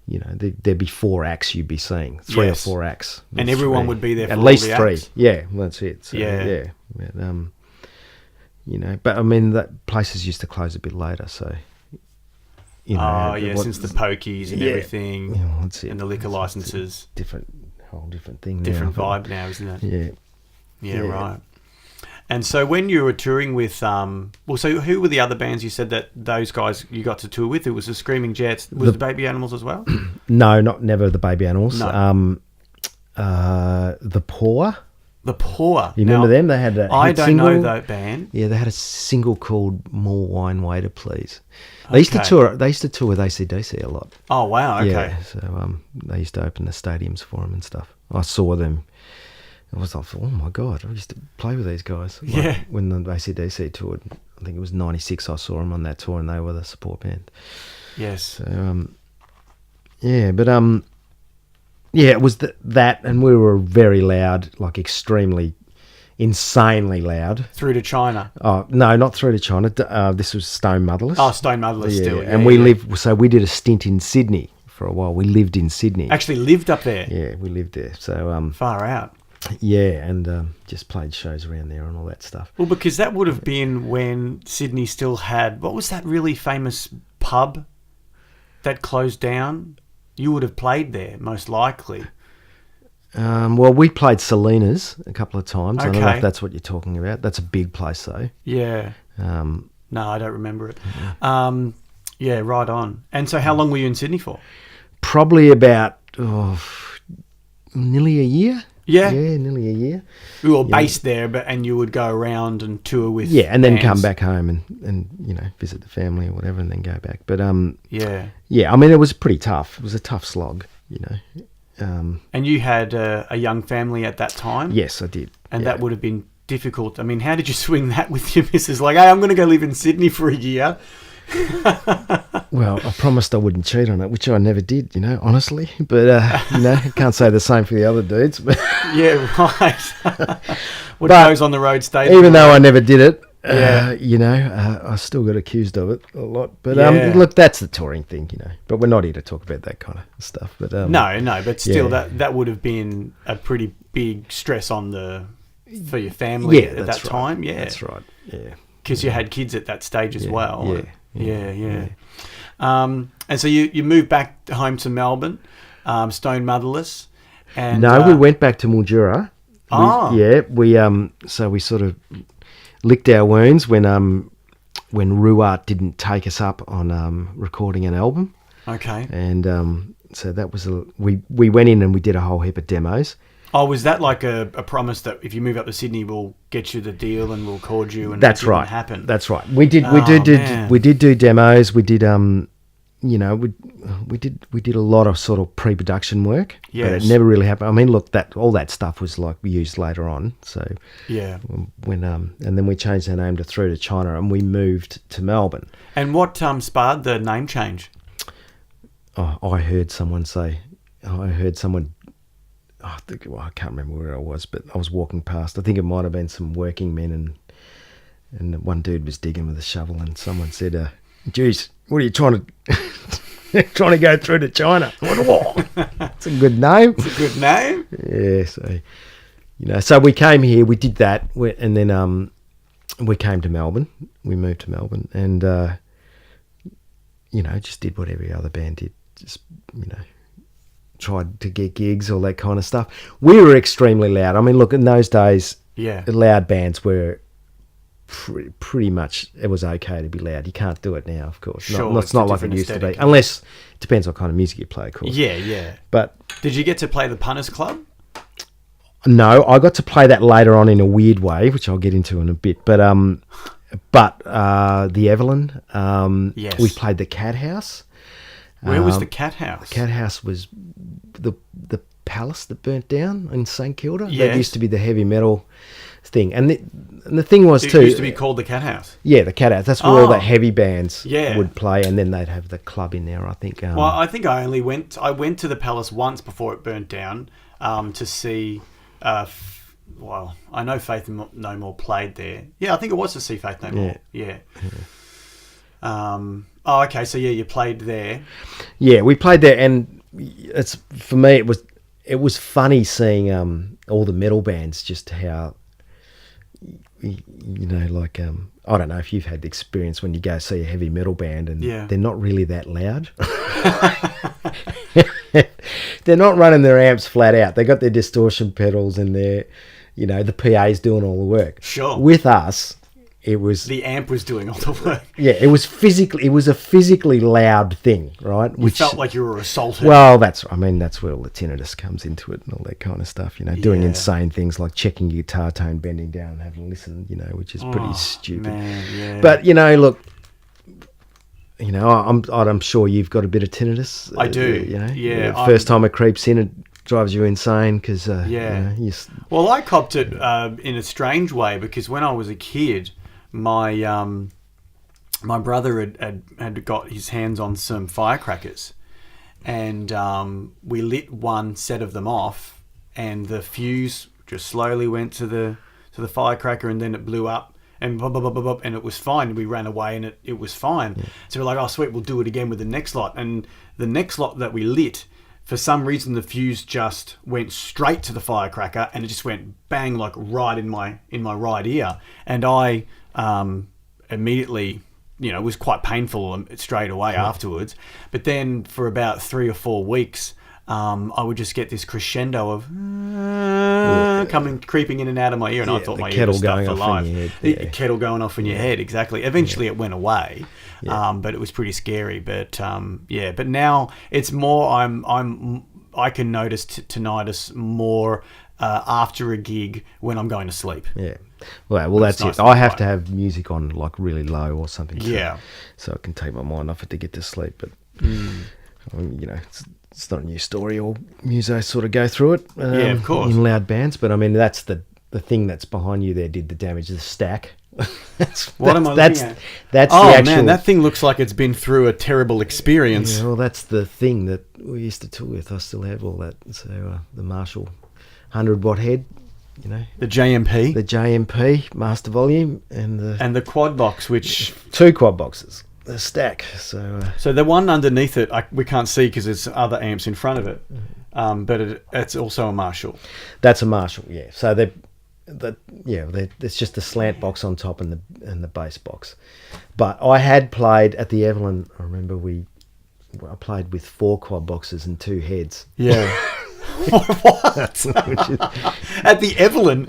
B: there'd be 4 acts you'd be seeing, 3 or 4 acts,
A: and everyone would be there for
B: at least 3.
A: Acts.
B: Yeah, that's it. So, But, but I mean, that places used to close a bit later, so.
A: Since the pokies and everything,
B: that's it.
A: And the liquor licenses,
B: whole different thing.
A: Different vibe now, isn't it?
B: Yeah,
A: right. And so when you were touring with, so who were the other bands you said that those guys you got to tour with? It was the Screaming Jets. Was the Baby Animals as well?
B: No, never the Baby Animals.
A: No.
B: The Poor.
A: The Poor.
B: You remember them? They had
A: I don't know that band.
B: Yeah, they had a single called "More Wine, Waiter, Please." They used to tour. They used to tour with AC/DC a lot.
A: Oh wow! Okay.
B: Yeah, so they used to open the stadiums for them and stuff. I saw them. I was like, oh my god! I used to play with these guys. Like, when the AC/DC toured, I think it was '96. I saw them on that tour, and they were the support band.
A: Yes.
B: So it was that, and we were very loud, like extremely, insanely loud.
A: Through to China?
B: Oh no, not through to China. This was Stone Motherless.
A: Oh, Stone Motherless still. Yeah,
B: and we lived. So we did a stint in Sydney for a while. We lived in Sydney.
A: Actually lived up there.
B: Yeah, we lived there. So
A: far out.
B: Yeah, and just played shows around there and all that stuff.
A: Well, because that would have been when Sydney still had, what was that really famous pub that closed down? You would have played there, most likely.
B: Well, we played Selena's a couple of times.
A: Okay.
B: I don't know if that's what you're talking about. That's a big place, though.
A: Yeah. No, I don't remember it. Yeah, right on. And so how long were you in Sydney for?
B: Probably about nearly a year.
A: Yeah?
B: Yeah, nearly a year.
A: We were based there, and you would go around and tour with
B: and then
A: bands.
B: come back home and visit the family or whatever, and then go back. But
A: yeah,
B: I mean, it was pretty tough. It was a tough slog,
A: And you had a young family at that time?
B: Yes, I did.
A: And that would have been difficult. I mean, how did you swing that with your missus? Like, hey, I'm going to go live in Sydney for a year.
B: Well, I promised I wouldn't cheat on it, which I never did, honestly. But, I can't say the same for the other dudes. But
A: yeah, right. What goes on the road stays.
B: Even though I never did it, I still got accused of it a lot. But look, that's the touring thing, But we're not here to talk about that kind of stuff. But
A: no, but still, that would have been a pretty big stress for your family at that time. Yeah,
B: that's right. Yeah,
A: because you had kids at that stage as well. Yeah. And so you moved back home to Melbourne, Stone Motherless. And
B: no, we went back to Mildura. So we sort of licked our wounds when Ruart didn't take us up on recording an album.
A: Okay.
B: And so that was we went in and we did a whole heap of demos.
A: Oh, was that like a promise that if you move up to Sydney, we'll get you the deal and we'll record you? And
B: that's right.
A: Happen.
B: That's right. We did do demos. We did we did a lot of sort of pre-production work.
A: Yes.
B: But it never really happened. I mean, look, all that stuff was like used later on. So
A: yeah.
B: When and then we changed our name to Through to China and we moved to Melbourne.
A: And what sparred the name change?
B: Oh, I heard someone. I can't remember where I was, but I was walking past. I think it might have been some working men, and one dude was digging with a shovel, and someone said, "Geez, what are you trying to go through to China?" I went, "Oh, it's a good name."
A: It's a good name.
B: Yeah, so so we came here, we did that, and then we came to Melbourne. We moved to Melbourne, and just did what every other band did. Just tried to get gigs, all that kind of stuff. We were extremely loud. I mean, look, in those days,
A: the
B: loud bands were pretty much it was okay to be loud. You can't do it now, of course.
A: Sure,
B: It's not like it used to be.
A: aesthetic.
B: Unless it depends what kind of music you play, of course.
A: Yeah.
B: But
A: Did you get to play the Punters Club?
B: no, I got to play that later on in a weird way, which I'll get into in a bit. But the Evelyn,
A: Yes.
B: we played the Cat House.
A: Where was the Cat House?
B: The Cat House was the palace that burnt down in St Kilda.
A: Yes.
B: That used to be the heavy metal thing, and the thing was
A: It
B: too.
A: used to be called the Cat House.
B: Yeah, the Cat House. That's where all the heavy bands
A: Yeah.
B: would play, and then they'd have the club in there. I think.
A: Well, I think I went to the Palace once before it burnt down to see. I know Faith No More played there. Yeah, I think it was to see Faith No More. Yeah. Okay. So you played there.
B: Yeah, we played there, and it's for me. It was funny seeing all the metal bands, just how like I don't know if you've had the experience when you go see a heavy metal band and they're not really that loud. They're not running their amps flat out. They got their distortion pedals and their, the PA's doing all the work.
A: Sure.
B: With us, it was
A: the amp was doing all the work.
B: Yeah, it was a physically loud thing, right?
A: You felt like you were assaulted.
B: Well, that's where all the tinnitus comes into it and all that kind of stuff. Doing insane things like checking your guitar tone, bending down, and having a listen. Which is pretty stupid.
A: Man, yeah.
B: But look, I'm sure you've got a bit of tinnitus.
A: I do.
B: Yeah. First time it creeps in, it drives you insane because
A: Well, I copped it in a strange way because when I was a kid, my brother had got his hands on some firecrackers, and we lit one set of them off, and the fuse just slowly went to the firecracker, and then it blew up. And blah, blah, blah, blah, blah, and it was fine. We ran away and it was fine. Yeah. So we're like, oh, sweet, we'll do it again with the next lot. And the next lot that we lit, for some reason, the fuse just went straight to the firecracker and it just went bang, like right in my right ear. And I immediately, it was quite painful straight away afterwards. But then for about 3 or 4 weeks, I would just get this crescendo of creeping in and out of my ear, and I thought my ear was stuck for life. The kettle going off in your head, exactly. Eventually, it went away, but it was pretty scary. But but now it's more. I can notice tinnitus more after a gig when I'm going to sleep. Yeah.
B: Well, that's nice. It. I have to have music on like really low or something. So I can take my mind off it to get to sleep. But it's not a new story. All musos sort of go through it.
A: Of course.
B: In loud bands. But I mean, that's the thing that's behind you there did the damage. The stack.
A: What am I looking at?
B: That's the actual...
A: man, that thing looks like it's been through a terrible experience.
B: Yeah, well, that's the thing that we used to tour with. I still have all that. So the Marshall 100-watt head,
A: the JMP.
B: The JMP master volume and
A: the quad box, which
B: 2 quad boxes. The stack. So
A: the one underneath it, we can't see because there's other amps in front of it. But it's also a Marshall.
B: That's a Marshall, yeah. So there's just the slant box on top and the bass box. But I had played at the Evelyn. I remember I played with 4 quad boxes and 2 heads.
A: Yeah. What? At the Evelyn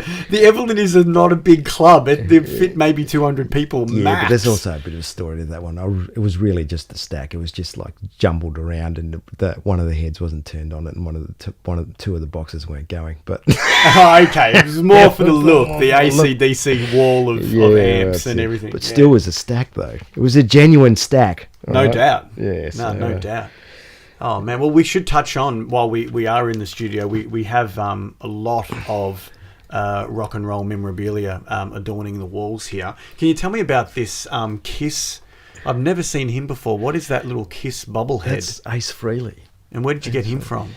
A: is not a big club. It fit maybe 200 people max.
B: Yeah, but there's also a bit of a story to that one. It was really just the stack. It was just like jumbled around, and one of the heads wasn't turned on it, and two of the boxes weren't going. But
A: okay, it was more for the look, the AC/DC wall of amps and everything.
B: But still was a stack though. It was a genuine stack.
A: No doubt.
B: Yeah.
A: No doubt. Oh man, well we should touch on while we are in the studio. We have a lot of rock and roll memorabilia adorning the walls here. Can you tell me about this Kiss? I've never seen him before. What is that little Kiss bobblehead?
B: That's Ace Frehley.
A: And where did you get him from?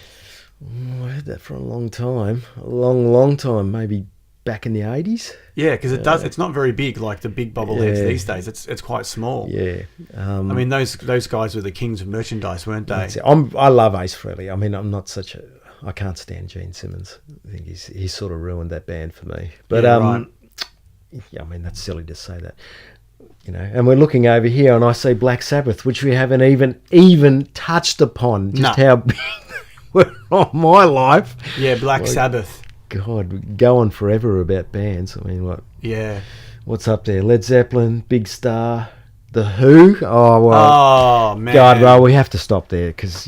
B: I had that for a long time. Long time, maybe back in the 80s.
A: Yeah, because it's not very big like the big bobbleheads these days. It's quite small.
B: Yeah.
A: I mean, those guys were the kings of merchandise, weren't they?
B: I love Ace Frehley. I mean, I can't stand Gene Simmons. I think he's sort of ruined that band for me. But
A: right.
B: I mean, that's silly to say that. And we're looking over here and I see Black Sabbath, which we haven't even touched upon how big they were on my life.
A: Yeah, Black Sabbath.
B: God, going forever about bands. I mean, what What's up there? Led Zeppelin, Big Star, The Who. Oh well.
A: Oh man,
B: God, well, we have to stop there because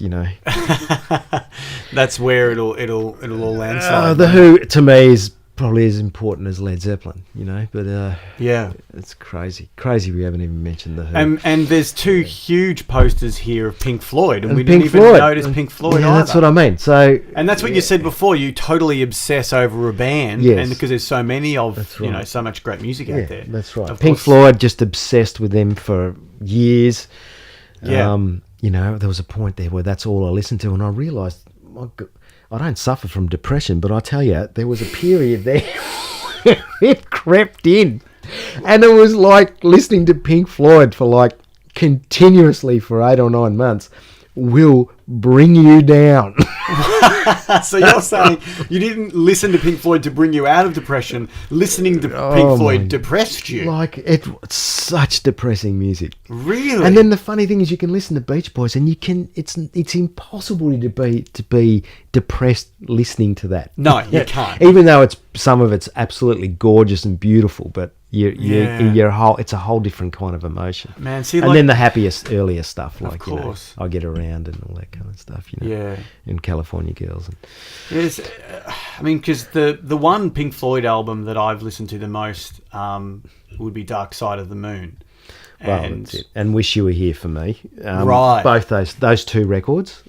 A: that's where it'll all landslide.
B: The Who to me is probably as important as Led Zeppelin, but
A: yeah,
B: it's crazy we haven't even mentioned The Who.
A: And there's two huge posters here of Pink Floyd, and we
B: Pink
A: didn't even
B: Floyd.
A: notice Pink Floyd
B: Yeah,
A: either.
B: that's what I mean. So,
A: and that's what you said before. You totally obsess over a band,
B: Yes.
A: and because there's so many of
B: That's right.
A: so much great music
B: yeah,
A: out there.
B: that's right.
A: Of
B: Pink
A: course.
B: Floyd, just obsessed with them for years.
A: Yeah.
B: There was a point there where that's all I listened to, and I realised I don't suffer from depression, but I tell you, there was a period there it crept in, and it was like listening to Pink Floyd for like continuously for 8 or 9 months will bring you down.
A: So you're saying you didn't listen to Pink Floyd to bring you out of depression. Listening to Pink Floyd depressed you.
B: Like it's such depressing music.
A: Really?
B: And then the funny thing is, you can listen to Beach Boys, and you can. It's impossible to be depressed listening to that.
A: No, you can't.
B: Even though some of it's absolutely gorgeous and beautiful, but it's a whole different kind of emotion.
A: Man, see,
B: and then the happiest earlier stuff, like
A: course.
B: I Get Around and all that kind of stuff.
A: Yeah.
B: And California Girls. And
A: Yes, I mean, because the one Pink Floyd album that I've listened to the most would be Dark Side of the Moon.
B: Well, that's it. And Wish You Were Here for me.
A: Right.
B: Both those two records.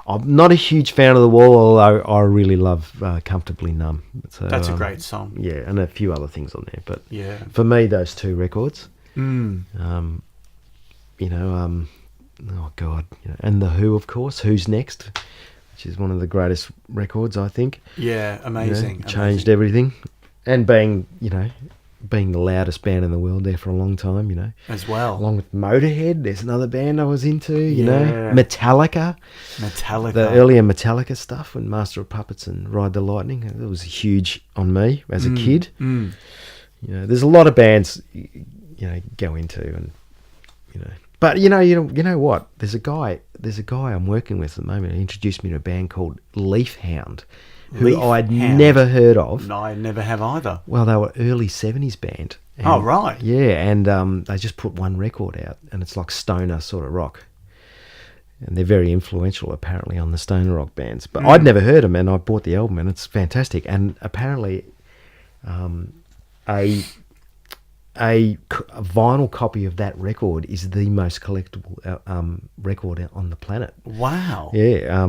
B: I'm not a huge fan of The Wall, although I really love Comfortably Numb. So,
A: That's a great song.
B: Yeah, and a few other things on there. But
A: Yeah.
B: for me, those two records.
A: Mm.
B: Oh God. And The Who, of course. Who's Next? Which is one of the greatest records, I think.
A: Yeah, amazing.
B: Changed everything. And being the loudest band in the world there for a long time,
A: As well.
B: Along with Motorhead, there's another band I was into,
A: Yeah.
B: Metallica.
A: Metallica.
B: The earlier Metallica stuff, and Master of Puppets and Ride the Lightning, it was huge on me as a kid.
A: Mm.
B: There's a lot of bands, go into, and But you know what? There's a guy I'm working with at the moment. He introduced me to a band called Leaf Hound, who I'd never heard of.
A: No, I never have either.
B: Well, they were early 70s band. And,
A: Oh, right.
B: Yeah, and they just put one record out, and it's like stoner sort of rock. And they're very influential, apparently, on the stoner rock bands. But I'd never heard them, and I bought the album, and it's fantastic. And apparently, a vinyl copy of that record is the most collectible record on the planet.
A: Wow.
B: Yeah,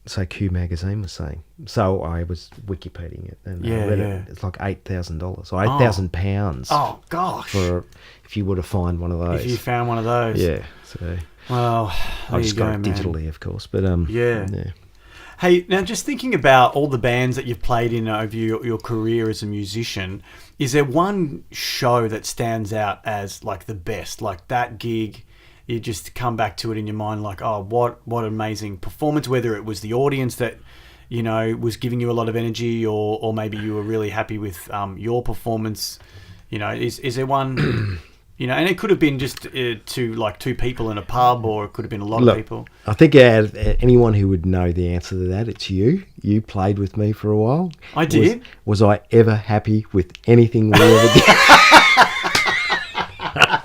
B: so Q Magazine was saying. So I was Wikipediaing it, and I read it. It's like $8,000 or £8,000.
A: Oh gosh!
B: For if you were to find one of those.
A: If you found one of those.
B: Yeah. So.
A: Well,
B: I just got it digitally, of course, but
A: yeah. Hey, now just thinking about all the bands that you've played in over your career as a musician, is there one show that stands out as like the best? Like that gig, you just come back to it in your mind like, oh, what an amazing performance, whether it was the audience that, was giving you a lot of energy or maybe you were really happy with your performance. Is there one... and it could have been just two people in a pub, or it could have been a lot of people. I
B: think out of anyone who would know the answer to that, it's you. You played with me for a while.
A: I did.
B: Was I ever happy with anything we ever did?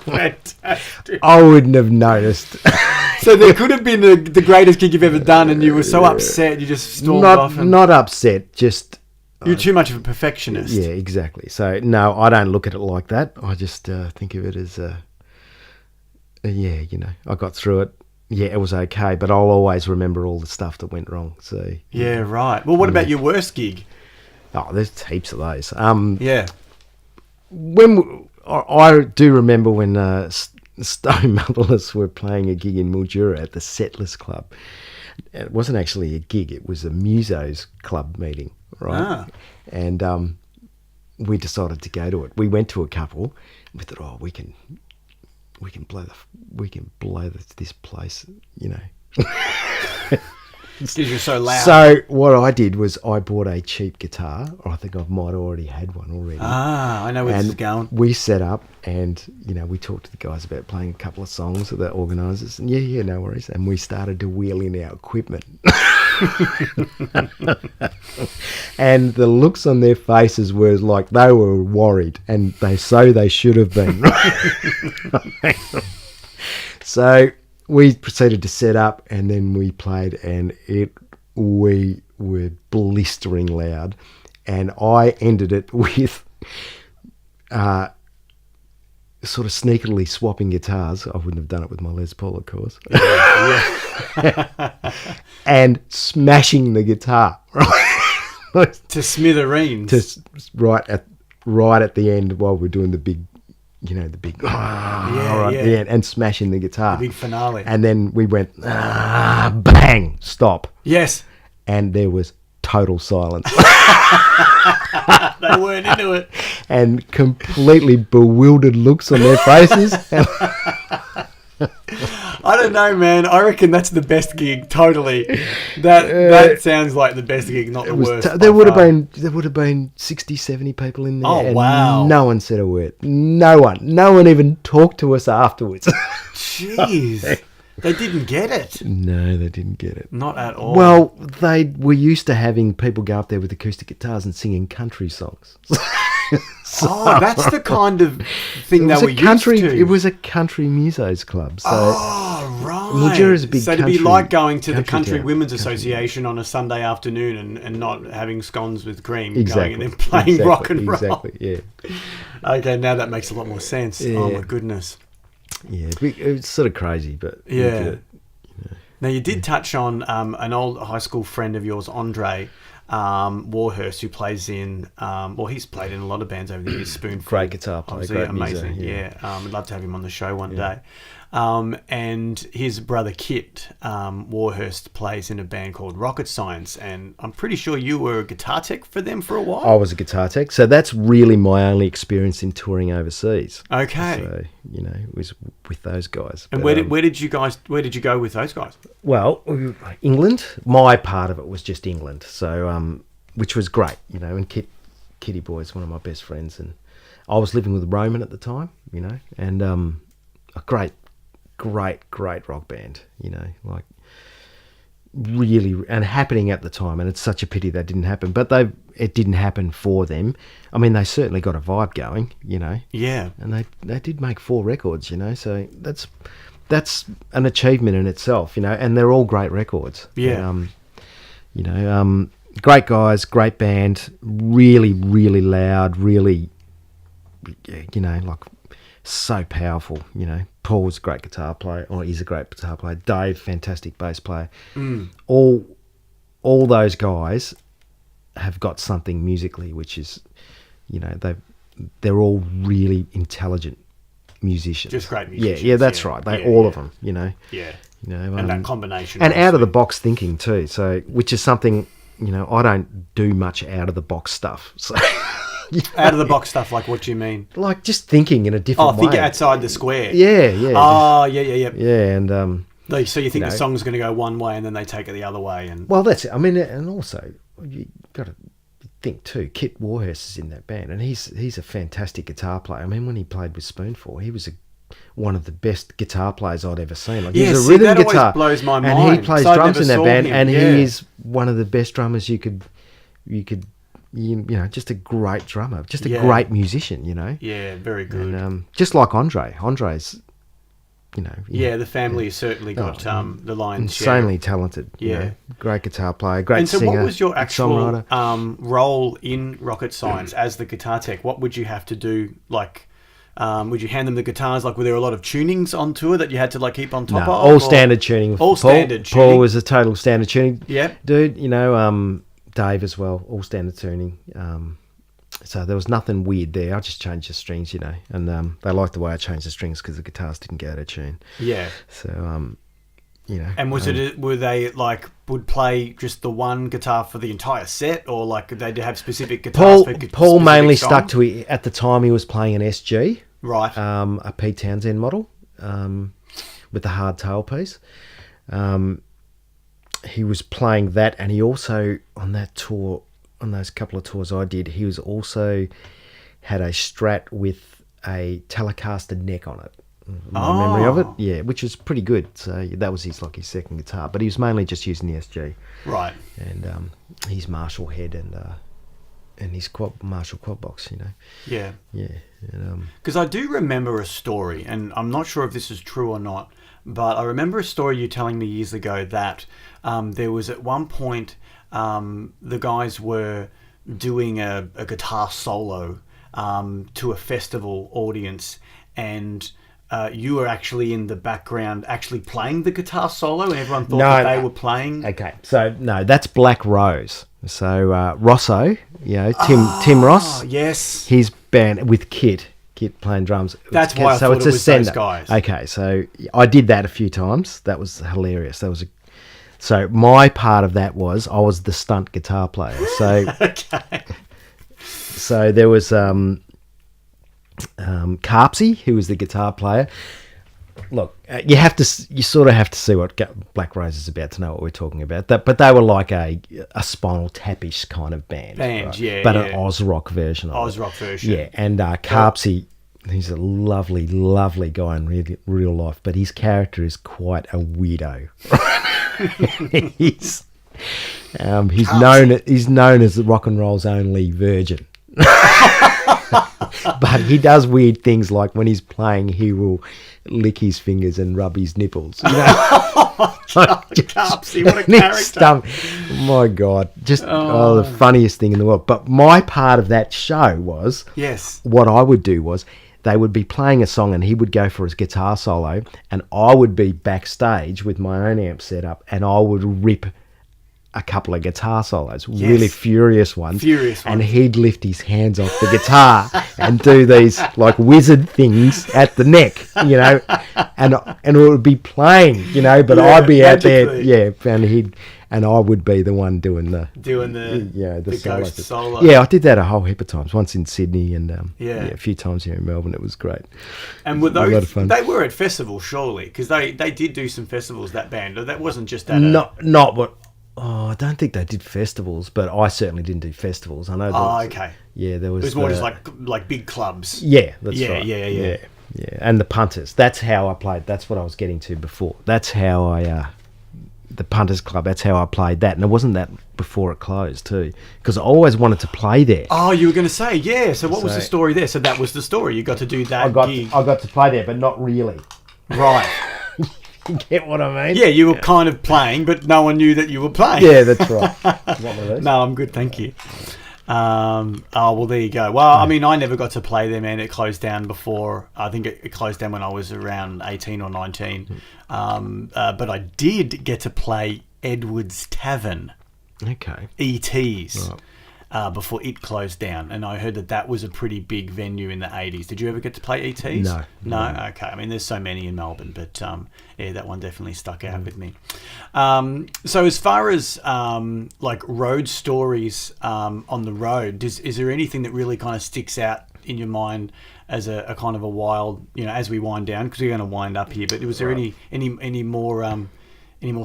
A: Fantastic.
B: I wouldn't have noticed.
A: So there could have been the greatest gig you've ever done, and you were so upset you just stormed off.
B: Not upset, just...
A: You're too much of a perfectionist.
B: Yeah, exactly. So, no, I don't look at it like that. I just think of it as, I got through it. Yeah, it was okay, but I'll always remember all the stuff that went wrong. So
A: yeah, right. Well, what about your worst gig?
B: Oh, there's heaps of those.
A: Yeah.
B: I do remember when Stone Motherless were playing a gig in Mildura at the Settlers Club. It wasn't actually a gig; it was a Musos Club meeting. Right, and we decided to go to it. We went to a couple. We thought, oh, we can blow this place,
A: Because you're so loud.
B: So what I did was I bought a cheap guitar, or I think I might have already had one already.
A: I know where this is going.
B: We set up, and we talked to the guys about playing a couple of songs, the organisers, and no worries. And we started to wheel in our equipment. And the looks on their faces were like they were worried, and they should have been. So we proceeded to set up, and then we played, and we were blistering loud, and I ended it with sort of sneakily swapping guitars. I wouldn't have done it with my Les Paul, of course. And smashing the guitar
A: to smithereens.
B: Right at the end while we're doing the big, at the end, and smashing the guitar.
A: The big finale.
B: And then we went, bang, stop.
A: Yes.
B: And there was total silence.
A: They weren't into it.
B: And completely bewildered looks on their faces.
A: I don't know, man. I reckon that's the best gig. Totally. That sounds like the best gig, not the worst.
B: There would have been 60, 70 people in there.
A: Oh, wow.
B: And no one said a word. No one even talked to us afterwards.
A: Jeez. They didn't get it.
B: No, they didn't get it.
A: Not at all.
B: Well, they were used to having people go up there with acoustic guitars and singing country songs.
A: That's the kind of thing they were used to.
B: It was a country musos club. So
A: right.
B: Mildura's a big
A: so
B: country,
A: to be like going to the Country
B: town.
A: Women's Association on a Sunday afternoon and not having scones with cream,
B: exactly.
A: going and then playing rock and roll.
B: Exactly, yeah.
A: Okay, now that makes a lot more sense.
B: Yeah.
A: Oh, my goodness.
B: Yeah, it's sort of crazy, but...
A: Yeah. Now, you did touch on an old high school friend of yours, Andre Warhurst, who plays in... he's played in a lot of bands over the years. Spoonful.
B: Great guitar player,
A: Obviously,
B: great
A: amazing.
B: music,
A: Yeah. I'd love to have him on the show one day. And his brother Kit Warhurst plays in a band called Rocket Science, and I'm pretty sure you were a guitar tech for them for a while.
B: I was a guitar tech, so that's really my only experience in touring overseas.
A: Okay.
B: So it was with those guys.
A: And
B: but,
A: where did you go with those guys?
B: Well, England. My part of it was just England, so which was great, And Kitty Boy's one of my best friends, and I was living with Roman at the time, and a great rock band, like really, and happening at the time, and it's such a pity that didn't happen, but it didn't happen for them. I mean, they certainly got a vibe going,
A: Yeah.
B: and they did make 4 records, so that's an achievement in itself, and they're all great records.
A: Yeah.
B: Great guys, great band, really, really loud, really, like so powerful, Paul's a great guitar player, or he's a great guitar player. Dave, fantastic bass player. All those guys have got something musically, which is, they're all really intelligent musicians.
A: Just great musicians.
B: Yeah, that's right. All of them,
A: Yeah. And that combination.
B: And out of the box thinking too. So, which is something, I don't do much out of the box stuff. So.
A: Out of the box stuff, like what do you mean?
B: Like just thinking in a different way.
A: Think outside the square.
B: Yeah.
A: Yeah,
B: and
A: so you think the song's going to go one way and then they take it the other way, and
B: well, that's it. I mean, and also you got to think too. Kit Warhurst is in that band, and he's a fantastic guitar player. I mean, when he played with Spoonful, he was one of the best guitar players I'd ever seen. Like he's a rhythm
A: that
B: guitar,
A: always blows my mind.
B: And he plays drums in that band, and
A: yeah.
B: he is one of the best drummers you could. Just a great drummer, just a great musician,
A: Yeah, very good.
B: And just like Andre's,
A: the family has certainly got the lion's
B: insanely
A: share.
B: Talented.
A: Yeah.
B: Great guitar player, great
A: singer. And so
B: singer,
A: what was your actual
B: songwriter.
A: Role in Rocket Science as the guitar tech? What would you have to do? Like, would you hand them the guitars? Like, were there a lot of tunings on tour that you had to like keep on top of?
B: All standard tuning.
A: Standard tuning.
B: Paul was a total standard tuning.
A: Yep.
B: Dude, Dave as well, all standard tuning. So there was nothing weird there. I just changed the strings, and they liked the way I changed the strings because the guitars didn't go out of tune.
A: Yeah.
B: So,
A: And were they like would play just the one guitar for the entire set, or like they'd have specific guitars?
B: Paul mainly stuck to it. At the time, he was playing an SG,
A: right?
B: A Pete Townsend model, with the hard tailpiece. He was playing that, and he also on that tour, on those couple of tours I did, he was also had a Strat with a Telecaster neck on it. my memory of it. Yeah, which was pretty good. So that was his second guitar, but he was mainly just using the SG.
A: Right.
B: And his Marshall head and his Marshall quad box,
A: Yeah.
B: Yeah.
A: Because I do remember a story, and I'm not sure if this is true or not, but I remember a story you telling me years ago that there was at one point the guys were doing a guitar solo to a festival audience, and you were actually in the background actually playing the guitar solo, and everyone thought that they were playing.
B: Okay, so no, that's Black Rose. So Rosso, Tim Ross.
A: Yes.
B: His band with Kit playing drums.
A: That's why I thought it was those guys.
B: Okay, so I did that a few times. That was hilarious. So my part of that was I was the stunt guitar player. So
A: Okay.
B: So there was Carpsey, who was the guitar player. Look, you sort of have to see what Black Rose is about to know what we're talking about. But they were like a Spinal Tap-ish kind of band. Right?
A: Yeah.
B: But an Oz rock version of it.
A: Oz rock version.
B: Yeah, and Carpsey, he's a lovely, lovely guy in real life, but his character is quite a weirdo. he's known as the rock and roll's only virgin. But he does weird things, like when he's playing, he will lick his fingers and rub his nipples.
A: Carpsey, what a character.
B: My God, the funniest thing in the world. But my part of that show was, what I would do was, they would be playing a song and he would go for his guitar solo, and I would be backstage with my own amp set up, and I would rip a couple of guitar solos, really furious ones. And he'd lift his hands off the guitar and do these like wizard things at the neck, and it would be playing, but I'd be out there, and I would be the one doing the
A: ghost solo.
B: Yeah, I did that a whole heap of times. Once in Sydney and a few times here in Melbourne. It was great.
A: And were those? A lot of fun. They were at festivals, surely, because they did do some festivals. That band, that wasn't just at
B: not what. Oh, I don't think they did festivals, but I certainly didn't do festivals. I know.
A: Okay.
B: Yeah, there was.
A: It was more just like big clubs.
B: Yeah, that's right.
A: Yeah.
B: And the Punters. That's how I played. That's what I was getting to before. That's how I. The Punters Club. That's how I played that, and it wasn't that before it closed too, because I always wanted to play there.
A: Oh, you were going to say So what was the story there? So that was the story. You got to do that gig.
B: I got to play there, but not really.
A: Right.
B: You get what I mean?
A: Yeah, you were kind of playing, but no one knew that you were playing.
B: Yeah, that's right. What were those?
A: No, I'm good, thank you. Well, there you go. Well, I mean, I never got to play them, and it closed down before. I think it closed down when I was around 18 or 19. But I did get to play Edward's Tavern.
B: Okay.
A: ET's.
B: Right.
A: Before it closed down, and I heard that was a pretty big venue in the 80s. Did you ever get to play ET's?
B: No.
A: Okay. I mean, there's so many in Melbourne, but that one definitely stuck out with me. So as far as like road stories on the road, is there anything that really kind of sticks out in your mind as a kind of a wild, as we wind down, because we're going to wind up here, but was there any more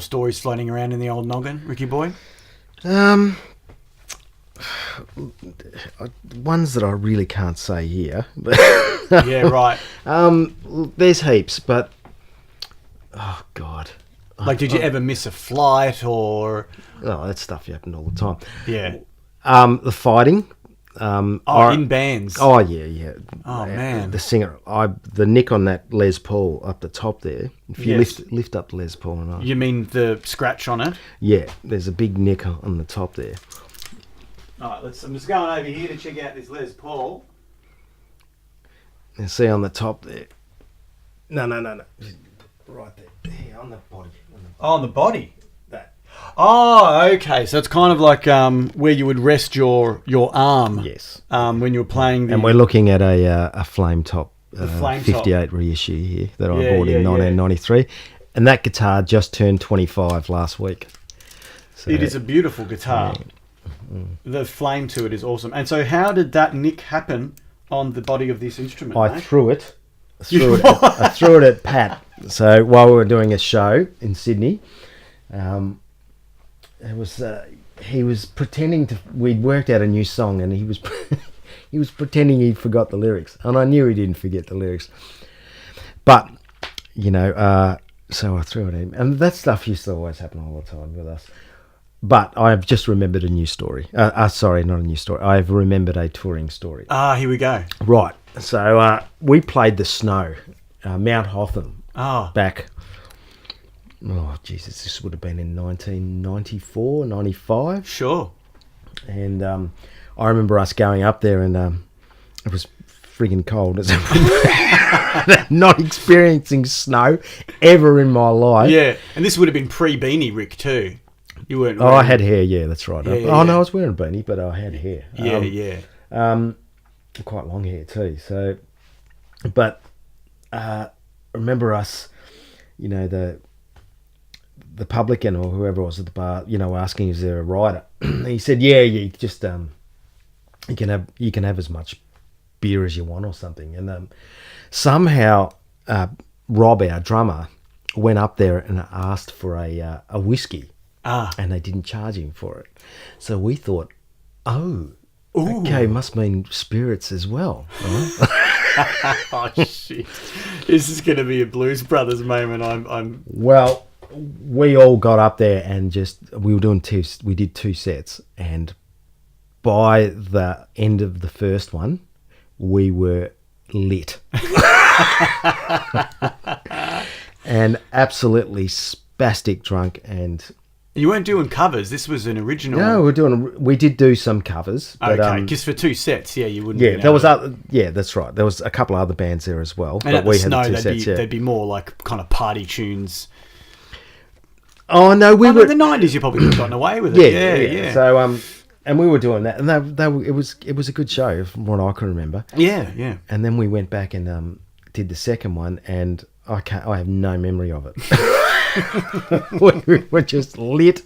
A: stories floating around in the old noggin, Ricky boy?
B: Ones that I really can't say here.
A: Yeah, right.
B: There's heaps, but oh God.
A: Like, did you ever miss a flight or?
B: Oh, that stuff happened all the time.
A: Yeah.
B: The fighting.
A: In bands.
B: Oh yeah.
A: Oh man.
B: The singer, the nick on that Les Paul up the top there. If you lift up the Les Paul and
A: You mean the scratch on it?
B: Yeah, there's a big nick on the top there.
A: All right, I'm just going over here to check out this Les Paul.
B: And see on the top there. No. Right there. Yeah, on the body.
A: On the body?
B: That.
A: Oh, okay. So it's kind of like where you would rest your arm.
B: Yes.
A: When you were playing
B: And we're looking at a flame top.
A: The flame
B: 58
A: top.
B: Reissue here that I bought in 1993. And that guitar just turned 25 last week. So,
A: it is a beautiful guitar.
B: Yeah.
A: The flame to it is awesome. And so how did that nick happen on the body of this instrument,
B: I
A: mate?
B: threw it. I threw it at Pat. So while we were doing a show in Sydney, he was pretending to. We'd worked out a new song, and he was pretending he'd forgot the lyrics, and I knew he didn't forget the lyrics. But, so I threw it in. And that stuff used to always happen all the time with us. But I've just remembered a new story. Sorry, not a new story. I've remembered a touring story.
A: Here we go.
B: Right. So we played the Snow, Mount Hotham, back... Oh, Jesus, this would have been in 1994, 95.
A: Sure.
B: And I remember us going up there and it was friggin' cold. Not experiencing snow ever in my life.
A: Yeah, and this would have been pre-Beanie Rick too. You weren't
B: wearing... I had hair, yeah, that's right.
A: Yeah,
B: no, I was wearing a beanie, but I had hair.
A: Yeah.
B: Quite long hair too. So, but remember us, the publican or whoever was at the bar, asking, is there a rider? He said, yeah, you just you can have as much beer as you want or something. And somehow Rob, our drummer, went up there and asked for a whiskey, and they didn't charge him for it. So we thought, okay, must mean spirits as well. Right?
A: Oh shit! This is going to be a Blues Brothers moment.
B: Well. We all got up there and we did 2 sets, and by the end of the first one, we were lit. And absolutely spastic drunk. And
A: you weren't doing covers. This was an original.
B: No, we did do some covers. But,
A: okay, because for 2 sets, you wouldn't.
B: Yeah, there was that's right. There was a couple of other bands there as well.
A: And
B: but
A: at the
B: we
A: Snow,
B: had the 2 sets.
A: they'd be more like kind of party tunes.
B: Oh no, we were
A: in the 90s. You probably would have gotten away with it. Yeah.
B: So and we were doing that, and it was a good show from what I can remember.
A: Yeah.
B: And then we went back and did the second one, and I have no memory of it. We were just lit.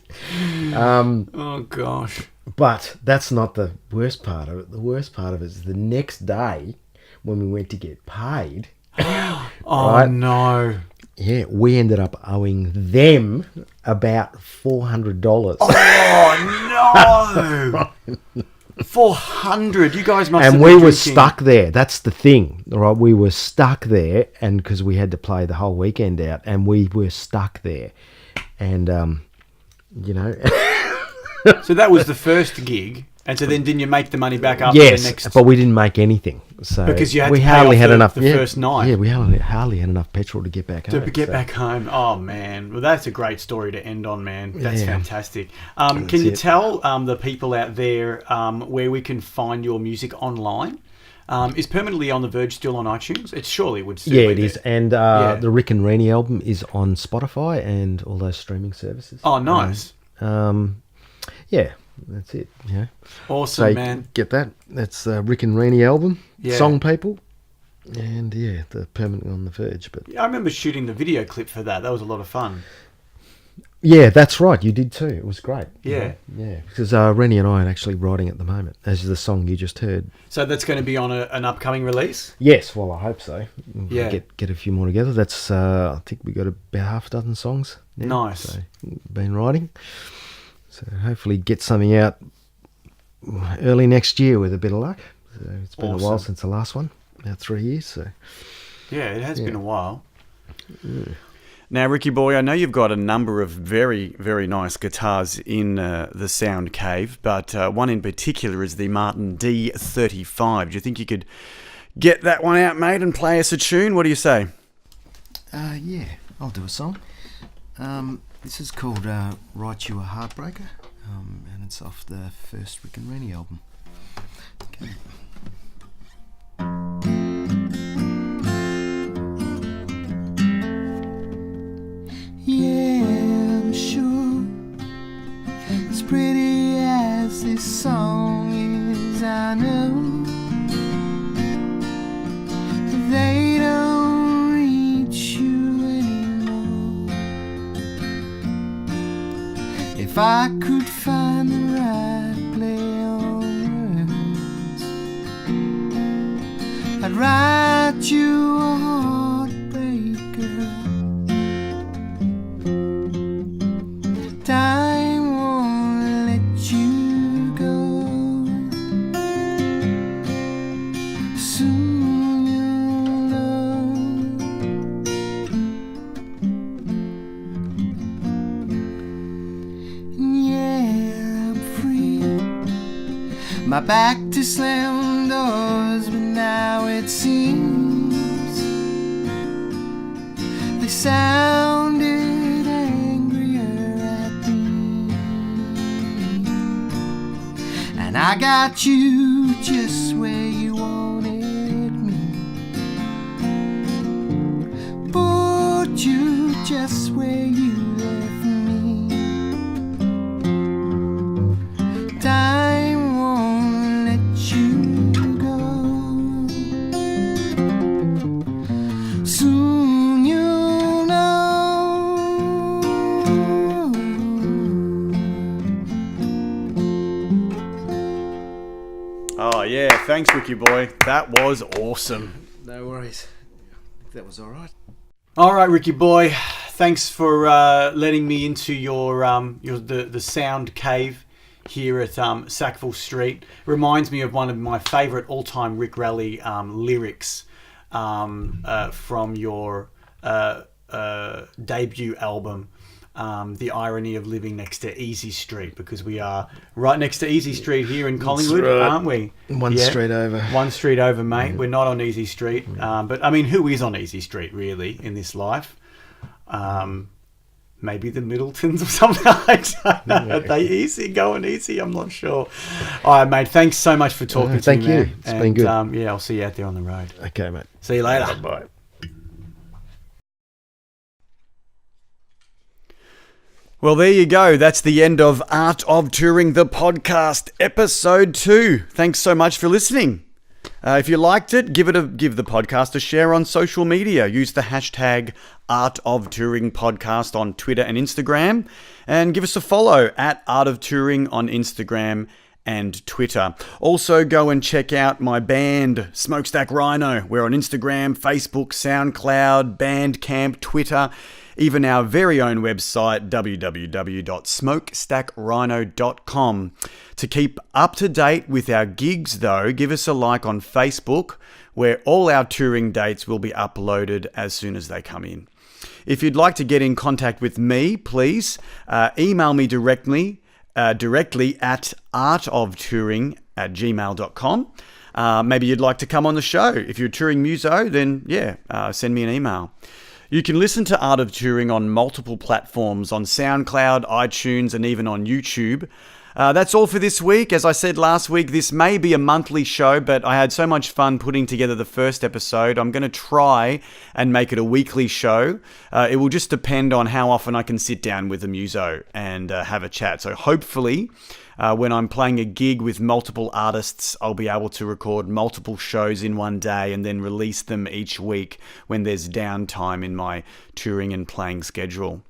A: Oh gosh!
B: But that's not the worst part of it. The worst part of it is the next day when we went to get paid.
A: Oh
B: right?
A: No!
B: Yeah, we ended up owing them about $400.
A: Oh no! 400. You guys must.
B: And we were stuck there. That's the thing, right? We were stuck there, and because we had to play the whole weekend out, and we were stuck there, and
A: So that was the first gig, and so then didn't you make the money back up?
B: Yes,
A: the next...
B: but we didn't make anything. So
A: because you had
B: we
A: to
B: hardly had enough
A: the first night.
B: Yeah, we hardly had enough petrol to get back home.
A: Back home. Oh man, well that's a great story to end on, man. That's fantastic. Can you tell the people out there where we can find your music online? Is Permanently on the Verge still on iTunes? It surely would still be.
B: Yeah, it is. And the Rick and Rennie album is on Spotify and all those streaming services.
A: Oh, nice.
B: Yeah, that's it. Yeah.
A: Awesome,
B: so
A: man.
B: Get that. That's Rick and Rennie album.
A: Yeah.
B: Song People. And the Permanently on the Verge. But
A: I remember shooting the video clip for that. That was a lot of fun.
B: Yeah, that's right. You did too. It was great.
A: Yeah.
B: Yeah. Because Rennie and I are actually writing at the moment, as the song you just heard.
A: So that's going to be on an upcoming release?
B: Yes, well, I hope so.
A: Yeah.
B: Get a few more together. That's, I think we got about half a dozen songs now.
A: Nice.
B: So, been writing. So hopefully get something out early next year with a bit of luck. So it's been a while since the last one, about 3 years. So
A: yeah, it has been a while.
B: Yeah.
A: Now, Ricky boy, I know you've got a number of very, very nice guitars in the Sound Cave, but one in particular is the Martin D35. Do you think you could get that one out, mate, and play us a tune? What do you say?
B: Yeah, I'll do a song. This is called Write You a Heartbreaker, and it's off the first Rick and Rennie album. Okay. Yeah, I'm sure as pretty as this song is, I know they don't reach you anymore. If I could find the right play on words, I'd write you a heartbreaker. Time won't let you go. Soon you'll know
C: my back to slam doors, but now it seems they sounded angrier at me. And I got you just where you wanted me. Put you just where you left me. Time won't let you go. Soon you'll know.
A: Oh, yeah. Thanks, Ricky boy. That was awesome.
C: No worries. That was all right.
A: All right, Ricky boy. Thanks for letting me into your the sound cave here at Sackville Street. Reminds me of one of my favourite all-time Rick Ralli lyrics from your debut album, The Irony of Living Next to Easy Street, because we are right next to Easy Street here in Collingwood,
B: right.
A: aren't we?
B: One street over.
A: One street over, mate. We're not on Easy Street. But, I mean, who is on Easy Street, really, in this life? Maybe the Middletons or something. I don't know. Are they easy? Going easy? I'm not sure. All right, mate. Thanks so much for talking to me,
B: Thank you.
A: man.
B: It's been good.
A: Yeah, I'll see you out there on the road.
B: Okay, mate.
A: See you later.
B: Bye.
A: Well, there you go. That's the end of Art of Touring, the podcast, episode 2. Thanks so much for listening. If you liked it, give the podcast a share on social media. Use the hashtag Art of Touring Podcast on Twitter and Instagram, and give us a follow at Art of Touring on Instagram and Twitter. Also, go and check out my band, Smokestack Rhino. We're on Instagram, Facebook, Soundcloud, Bandcamp, Twitter, even our very own website, www.smokestackrhino.com. To keep up to date with our gigs, though, give us a like on Facebook, where all our touring dates will be uploaded as soon as they come in. If you'd like to get in contact with me, please email me directly at artoftouring@gmail.com. Maybe you'd like to come on the show. If you're a touring muso, then send me an email. You can listen to Art of Touring on multiple platforms, on SoundCloud, iTunes, and even on YouTube. That's all for this week. As I said last week, this may be a monthly show, but I had so much fun putting together the first episode. I'm going to try and make it a weekly show. It will just depend on how often I can sit down with a muso and have a chat. So hopefully, when I'm playing a gig with multiple artists, I'll be able to record multiple shows in one day and then release them each week when there's downtime in my touring and playing schedule.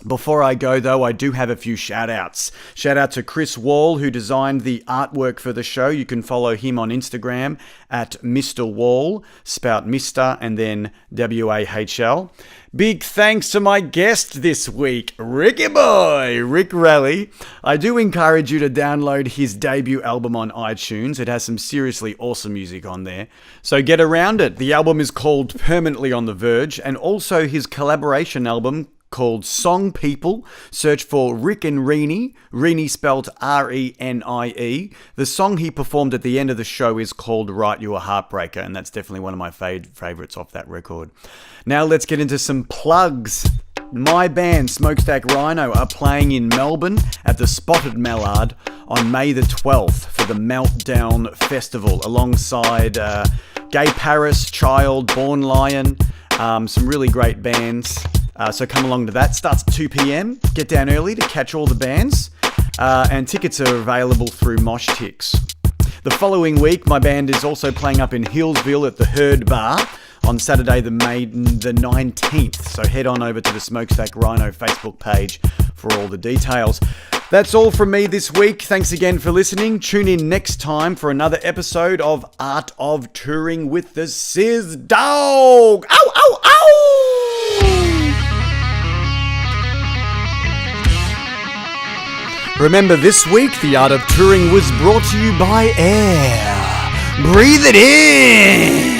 A: Before I go, though, I do have a few shout-outs. Shout out to Chris Wall, who designed the artwork for the show. You can follow him on Instagram at Mr. Wall, spout Mr. and then W-A-H-L. Big thanks to my guest this week, Ricky Boy, Rick Ralli. I do encourage you to download his debut album on iTunes. It has some seriously awesome music on there. So get around it. The album is called Permanently on the Verge, and also his collaboration album called Song People. Search for Rick and Reenie, Reenie spelled R-E-N-I-E. The song he performed at the end of the show is called Write You a Heartbreaker, and that's definitely one of my favourites off that record. Now let's get into some plugs. My band, Smokestack Rhino, are playing in Melbourne at the Spotted Mallard on May the 12th for the Meltdown Festival, alongside Gay Paris, Child, Born Lion, some really great bands. So come along to that. Starts at 2 p.m. Get down early to catch all the bands. And tickets are available through Mosh Tix. The following week, my band is also playing up in Hillsville at the Herd Bar on Saturday, the 19th. So head on over to the Smokestack Rhino Facebook page for all the details. That's all from me this week. Thanks again for listening. Tune in next time for another episode of Art of Touring with the Sizz Dog. Ow, ow, ow! Remember, this week, the Art of Touring was brought to you by air. Breathe it in!